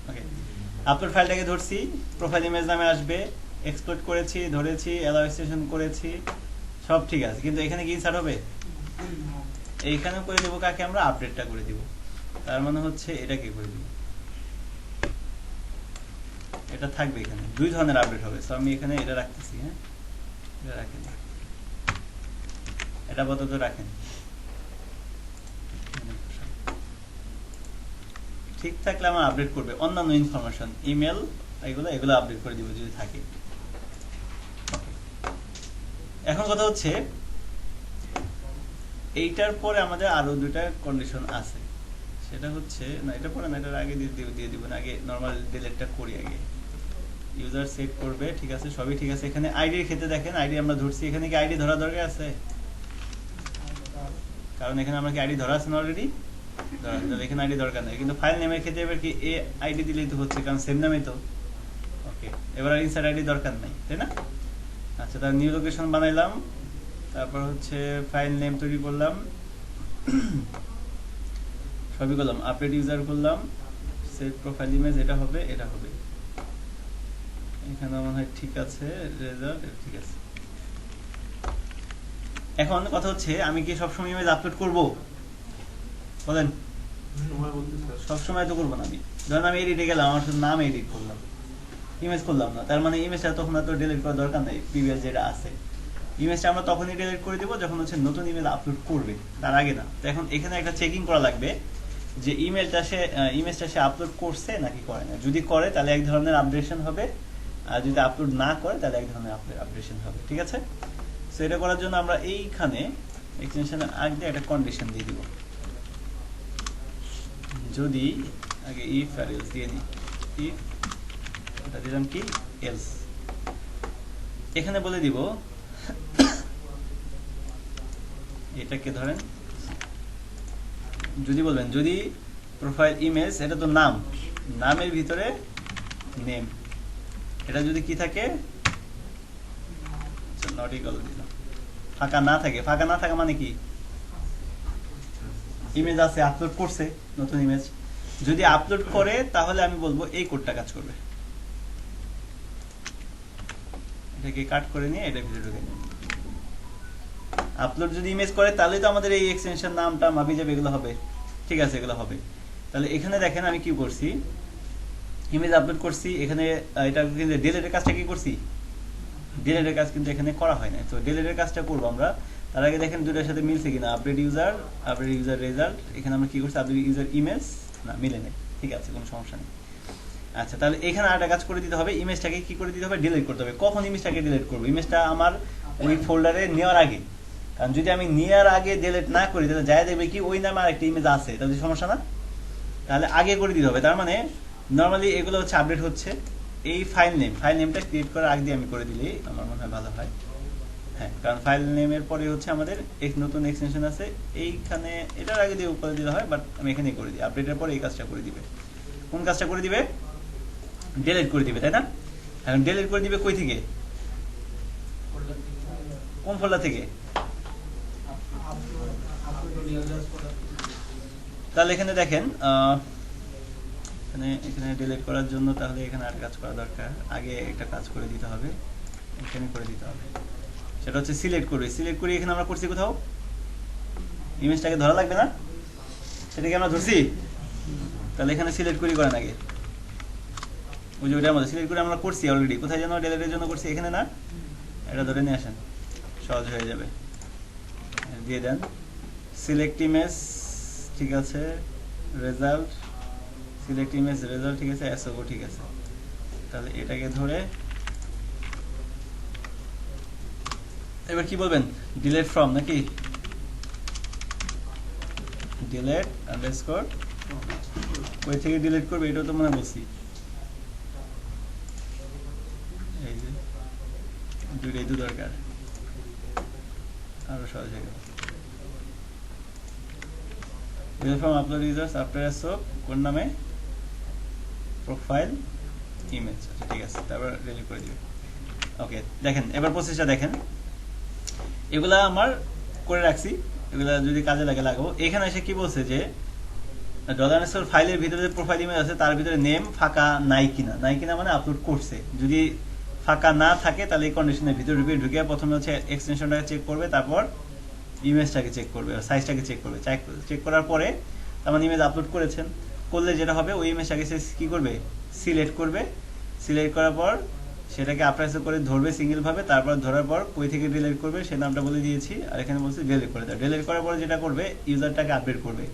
ওকে, আপলোড ফাইলটাকে ধরছি, প্রোফাইল ইমেজ নামে আসবে, এক্সপোর্ট করেছি, ধরেছি, অ্যালাউ এক্সটেনশন করেছি, সব ঠিক আছে। কিন্তু এখানে কি ইনসার্ট হবে? এইখানে করে দেবো কাকে আমরা? আপডেটটা করে দিব। তার মানে হচ্ছে এটাকে করে দিব, এটা থাকবে এখানে। দুই ধরনের আপডেট হবে, সো আমি এখানে এটা রাখতেছি। হ্যাঁ, এটা রাখেন, এটা আপাতত রাখেন। ঠিক থাকলে আমার আপডেট করবে অন্যান্য ইনফরমেশন, ইমেল এগুলো এগুলো আপডেট করে দিব যদি থাকে। এখন কথা হচ্ছে এইটার পরে আমাদের আরো দুইটা কন্ডিশন আছে, সেটা হচ্ছে না এটা পরে না, এটার আগে দিয়ে দিব না, আগে নরমাল ডিলিটটা করি আগে। ইউজার সেট করবে, ঠিক আছে, সবই ঠিক আছে। এখানে আইডির ক্ষেত্রে দেখেন আইডি আমরা ধরছি, এখানে কি আইডি ধরা দরকার আছে? কারণ এখানে আমরা কি আইডি ধরা আছে না অলরেডি? এখানে আইডি দরকার নেই, কিন্তু ফাইল নেমের ক্ষেত্রে এবার কি এ আইডি দিলেই তো হচ্ছে, কারণ সেম নামই তো। ওকে, এবার আর ইনসাইড আইডি দরকার নাই তাই না? আচ্ছা, তার নিউ লোকেশন বানাইলাম, তারপর হচ্ছে ফাইল নেম তৈরি করলাম, সবই করলাম, আপডেট ইউজার করলাম, সেভ প্রোফাইল ইমেজ, এটা হবে এটা হবে। এখানে মনে হয় ঠিক আছে, রেজাল্ট ঠিক আছে। এখন কথা হচ্ছে আমি কি সবসময় ইমেজ আপলোড করব? বলেন, সবসময় তো করবো না। আমি ধরেন আমি এডিটে গেলাম, আমার শুধু নাম এডিট করলাম, ইমেজ করলাম না, তার মানে ইমেজটা তখন আর তো ডিলিট করার দরকার নেই। প্রিভিয়াস যেটা আছে ইমেজটা আমরা তখনই ডিলিট করে দেবো যখন হচ্ছে নতুন ইমেজ আপলোড করবে, তার আগে না। তো এখন এখানে একটা চেকিং করা লাগবে যে ইমেজটা সে আপলোড করছে নাকি করে না। যদি করে তাহলে এক ধরনের আপডেশন হবে, আর যদি আপলোড না করে তাহলে এক ধরনের আপডেশন হবে, ঠিক আছে? সো এটা করার জন্য আমরা এইখানে এক্সটেনশনের আগে একটা কন্ডিশন দিয়ে দিব। যদি আগে ইফ আর এলস দিয়ে নিই, ইফ এটা দিলাম কি এলস, এখানে বলে দিব এটাকে ধরেন, যদি বলবেন যদি প্রোফাইল ইমেজ, এটা তো নাম, নামের ভিতরে নেম, এটা যদি কি থাকে, নট ইকুয়াল দিলাম, ফাঁকা না থাকে। ফাঁকা না থাকা মানে কি? ইমেজ আছে, আপলোড করছে নতুন ইমেজ, যদি আপলোড করে তাহলে আমি বলবো এই কোডটা কাজ করবে। এটাকে কাট করে নিয়ে এটা ভিতরে ঢুকে নিই। আপলোড যদি ইমেজ করে তাহলে তো আমাদের এই এক্সটেনশন নামটা মাপি যাবে, এগুলো হবে, ঠিক আছে, এগুলো হবে। তাহলে এখানে দেখেন আমি কি করছি, ইমেজ আপলোড করছি, এখানে এটা কিন্তু ডিলিটের কাজটা কি করছি, ডিলিটের কাজ কিন্তু এখানে করা হয় না। তো ডিলিটের কাজটা করবো আমরা, তার আগে দেখেন দুটার সাথে মিলছে কিনা, আপডেট ইউজার রেজাল্ট, এখানে আমরা কি করছি, আপডেট ইউজার ইমেজ না, মিলে নেই, ঠিক আছে, কোনো সমস্যা নেই। আচ্ছা, তাহলে এখানে আরেকটা কাজ করে দিতে হবে, ইমেজটাকে কি করে দিতে হবে, ডিলিট করতে হবে। কখন ইমেজটাকে ডিলিট করবো? ইমেজটা আমার ওই ফোল্ডারে নেওয়ার আগে, কারণ যদি আমি নেওয়ার আগে ডিলিট না করি তাহলে যাই দেখবে কি ওই নামে আরেকটা ইমেজ আছে, তাহলে সমস্যা না? তাহলে আগে করে দিতে হবে। তার মানে নর্মালি এগুলো হচ্ছে আপডেট হচ্ছে, এই ফাইল নেমটা ক্রিয়েট করার আগে দিয়ে আমি করে দিলে আমার মনে হয় ভালো হয়। হ্যাঁ, কারণ ফাইল নেমের পরে হচ্ছে আমাদের এক নতুন এক্সটেনশন আছে, এইখানে এটার আগে দিয়ে করে দিতে হয়, বাট আমি এখানেই করে দিই। আপডেটের পরে এই কাজটা করে দিবে। কোন কাজটা করে দিবে? ডিলিট করে দিবে, তাই না? এখন ডিলিট করে দিবে কই থেকে, কোন ফোল্ডার থেকে? তাহলে এখানে দেখেন এখানে ডিলিট করার জন্য তাহলে এখানে আর কাজ করা দরকার, আগে একটা কাজ করে দিতে হবে, এখানে করে দিতে হবে। সেটা হচ্ছে সিলেক্ট করবে, সিলেক্ট করে এখানে আমরা করছি কোথাও ইমেজটাকে ধরা লাগবে না, সেটাকে আমরা ধরছি, তাহলে এখানে সিলেক্ট করেন আগে, ওই যে ওইটার মধ্যে সিলেক্ট করে আমরা করছি অলরেডি, কোথায় যেন ডিলিটের জন্য করছি, এখানে না, এটা ধরে নিয়ে আসেন, সহজ হয়ে যাবে। দিয়ে দেন সিলেক্ট ইমেজ, ঠিক আছে, রেজাল্ট, সিলেক্ট ইমেজ রেজাল্ট, ঠিক আছে, এসওগো, ঠিক আছে। তাহলে এটাকে ধরে এবার কি বলবেন, ডিলিট ফ্রম নাকি, ডিলিট আন্ডারস্কোর, ওই থেকে ডিলিট করবে, এটাও তো মনে বলছি, এই যে দুইটাই তো দরকার, আরো সহজ হয়ে গেল। Delete from upload users after SO, কোন নামে, প্রোফাইল ইমেজ, আচ্ছা ঠিক আছে, তারপর ডিলিট করে দিবে। ওকে, দেখেন এবার প্রসেসটা দেখেন, এগুলা আমার করে রাখছি, এগুলা যদি কাজে লাগে লাগাবো। এখানে এসে কি বলছে যে ডলার ফাইলের ভিতরে যে প্রোফাইল ইমেজ আছে তার ভিতরে নেম ফাঁকা নাই কিনা, নাই কিনা মানে আপলোড করছে, যদি ফাঁকা না থাকে তাহলে এই কন্ডিশনের ভিতরে ঢুকে প্রথমে হচ্ছে এক্সটেনশনটাকে চেক করবে, তারপর ইমেজটাকে চেক করবে, সাইজটাকে চেক করবে, চেক করার পরে তার মানে ইমেজ আপলোড করেছেন, করলে যেটা হবে ওই ইমেজটাকে সে কি করবে, সিলেক্ট করবে, সিলেক্ট করার পর সেটাকে আপ্রাইস করে ধরবে সিঙ্গেল ভাবে, তারপর ধরার পর কই থেকে ডিলিট করবে সে নামটা বলে দিয়েছি, আর এখানে বলছি ডিলিট করে দেয়। ডিলিট করার পর যেটা করবে ইউজারটাকে আপডেট করবে,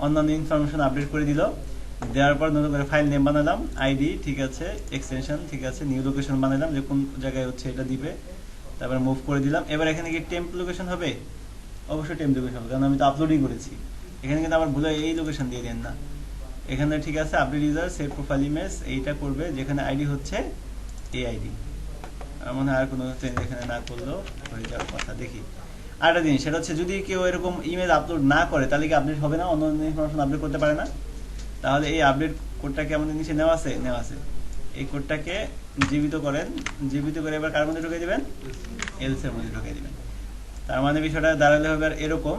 অন্যান্য ইনফরমেশন আপডেট করে দিল, দেওয়ার পর নতুন করে ফাইল নেম বানালাম, আইডি, ঠিক আছে, এক্সটেনশন, ঠিক আছে, নিউ লোকেশন বানালাম যে কোন জায়গায় হচ্ছে এটা দিবে, তারপর মুভ করে দিলাম। এবার এখানে কি টেম্প লোকেশন হবে, অবশ্যই টেম্প লোকেশন হবে, কারণ আমি তো আপলোডই করেছি। এখানে কিন্তু আমার ভুলে এই লোকেশন দিয়ে দেন না, এখানে ঠিক আছে, update user set profile image, এইটা করবে, যেখানে আইডি হচ্ছে এই আইডি, আমার মনে হয় আর কোনো চেঞ্জ এখানে না করলেও হয়ে যাওয়ার কথা। দেখি আরেকটা জিনিস, সেটা হচ্ছে যদি কেউ এরকম ইমেজ আপলোড না করে তাহলে কি আপডেট হবে না, অন্য ইনফরমেশন আপডেট করতে পারে না, তাহলে এই আপডেট কোডটাকে আমাদের নিচে নেওয়া আছে, এই কোডটাকে জীবিত করেন, জীবিত করে এবার কার মধ্যে ঢুকিয়ে দিবেন, এলস এর মধ্যে ঢুকিয়ে দিবেন। তার মানে বিষয়টা দাঁড়ালে হবে আর এরকম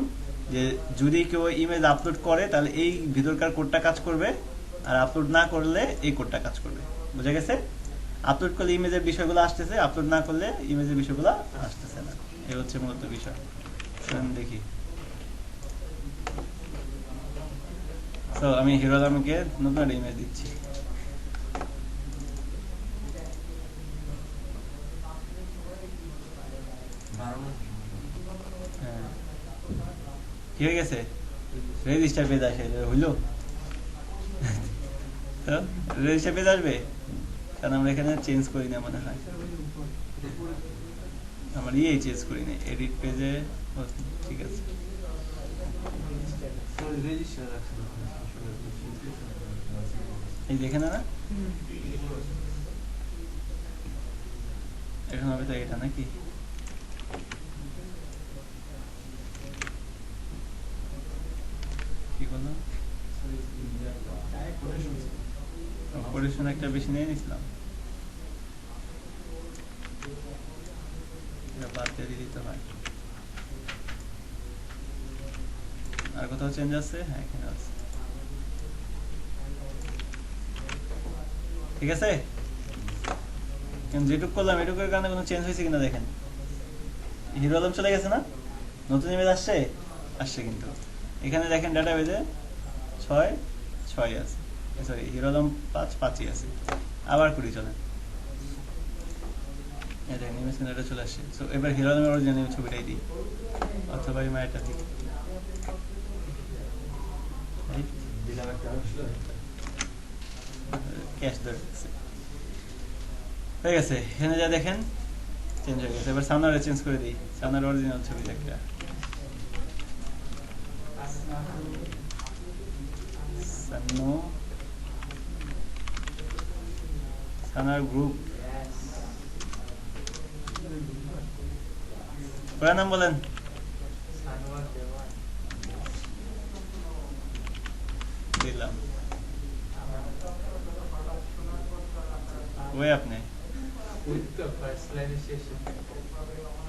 যে যদি কেউ ইমেজ আপলোড করে তাহলে এই ভিতরকার কোডটা কাজ করবে, আর আপলোড না করলে এই কোডটা কাজ করবে, বুঝা গেছে? আপলোড করলে ইমেজের বিষয়গুলো আসতেছে, আপলোড না করলে ইমেজের বিষয়গুলো আসতেছে না, এই হচ্ছে মূলত বিষয়। দেখি, তো আমি হিরো আলমকে নতুন একটা ইমেজ দিচ্ছি, কি হয়ে গেছে, রেজিস্টার পেজ আসে, হইলো তো রেজিস্টার পেজ আসবে, কারণ আমরা এখানে চেঞ্জ করি না মনে হয়, আমার চেঞ্জ করি না, এডিট পেজে, ঠিক আছে, এই দেখে না, এখন হবে তো এটা নাকি, কি করলাম, অপারেশন একটা বেশি নিয়ে নিছিলাম, বাদ দিয়ে দিতে হয়। আর কোথাও চেঞ্জ আছে, হ্যাঁ এখানে আছে, ঠিক আছে, যেটুক করলাম এটুকুর কারণে কোনো চেঞ্জ হয়েছে কিনা দেখেন, হিরো আলম চলে গেছে না, নতুন ইমেজ আসছে কিন্তু এখানে দেখেন ডাটাবেজে 6 আছে, সরি হিরো আলম 5ই আছে, আবার করি চলেন, এই দেখেন ইমেজ কিন্তু এটা চলে আসছে। সো এবার হিরো আলমের অরিজিনাল ছবিটাই দিই, অথবা এই মায়াটা দিই, ক্যাশ ধরছে, হয়ে গেছে, এখানে যা দেখেন চেঞ্জ হয়ে গেছে। এবার সামনারে চেঞ্জ করে দিই, সামনার অরিজিনাল ছবি একটা, সানার গ্রুপ, পুরা নাম বলেন, দিলাম, ওই আপনি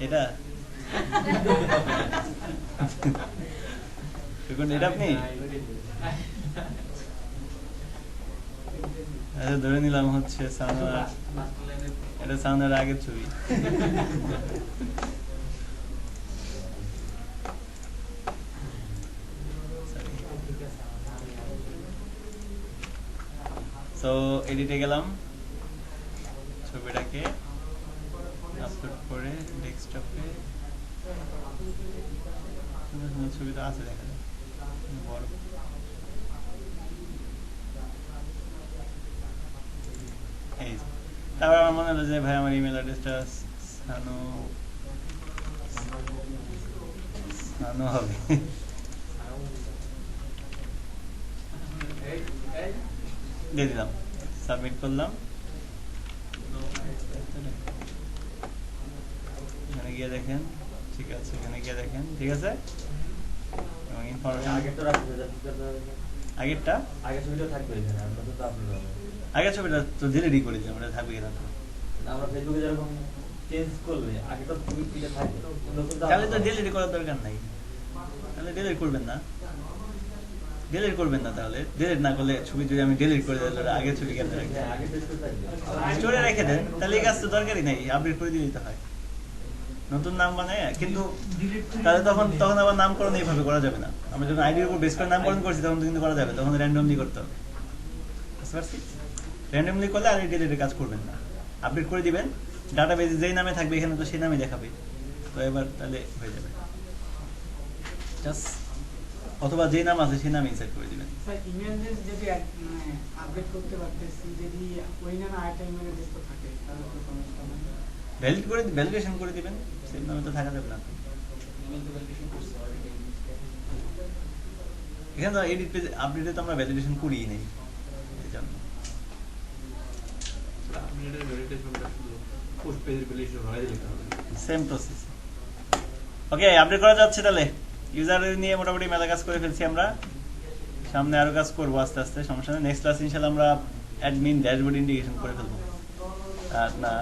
এটা এটা আপনি, আচ্ছা ধরে নিলাম হচ্ছে সানার, এটা সানার আগের ছবি, সো এডিটে গেলাম, ছবিটাকে আপলোড করে ডেস্কটপে সুন্দর সুন্দর ছবি তো আছে, দেখা যায় বড়। এই যে। তারপর আমার মনে হলো যে ভাই আমার ইমেল অ্যাড্রেসটা সানু হবে, দিয়ে দিলাম, সাবমিট করলাম। এখানে গিয়ে দেখেন ঠিক আছে, এখানে গিয়ে দেখেন ঠিক আছে, এবং ইনফরমেশন আগেরটা আগের ছবিটা থাকবে এখানে, আমরা তো আপলোড হবে। আগের ছবিটা তো ডিলিটই করে দিলাম, ওটা থাকবে কিনা তো। আমরা ফেসবুকে যেরকম চেঞ্জ করলে আগে তো ছবিটা থাকবে, তো নতুন তাহলে তো ডিলিট করার দরকার নাই, তাহলে ডিলিট করবেন না, ডিলিট করবেন না। তাহলে ডিলিট না করলে ছবি যদি আমি ডিলিট করে দিই তাহলে আগের ছবি কেমন রাখবেন? হ্যাঁ, আগে ফেসবুক থাকবে। স্টোরে রেখে দেন, তাহলে এই কাজ তো দরকারই নাই, আপডেট করে দিলেই তো হয়। নতুন নাম বানায় কিন্তু তাহলে তখন আবার নামকরণ এইভাবে করা যাবে না। আমরা যখন আইডির উপর বেস করে নামকরণ করছি তখন তো কিন্তু করা যাবে, তখন র্যান্ডমলি করতে হবে, বুঝতে পারছি? র্যান্ডমলি করলে আর এই ডিলিটের কাজ করবেন না, আপডেট করে দিবেন। ডাটাবেজে যেই নামে থাকবে এখানে তো সেই নামে দেখাবে, তো এবার তাহলে হয়ে যাবে। জাস্ট অথবা যেই নাম আছে সেই নামে ইনসার্ট করে দিবেন। স্যার ইমেল অ্যাড্রেস যদি আপডেট করতে পারতেছি, যদি ওই নামে আরেকটা ইমেল অ্যাড্রেস তো থাকে তাহলে তো সমস্যা নেই। ভ্যালিডেশন করে দিবেন, সেই নামে তো থাকা যাবে না। এখানে তো এডিট পেজ আপডেটে তো আমরা ভ্যালিডেশন করিই নেই, এই জন্য। Same process. ওকে, আপডেট করা যাচ্ছে। তাহলে ইউজার নিয়ে মোটামুটি মেলা কাজ করে ফেলছি আমরা, সামনে আরো কাজ করবো আস্তে আস্তে, সমস্যা নেই। নেক্সট ক্লাস ইনশাআল্লাহ আমরা অ্যাডমিন ড্যাশবোর্ড ইন্টিগ্রেশন করে ফেলবো। না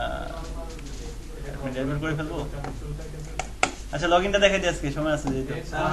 ড্যাশবোর্ড করে ফেলবো। আচ্ছা, লগইনটা দেখাই দিই আজকে, সময় আছে যেহেতু। স্যার,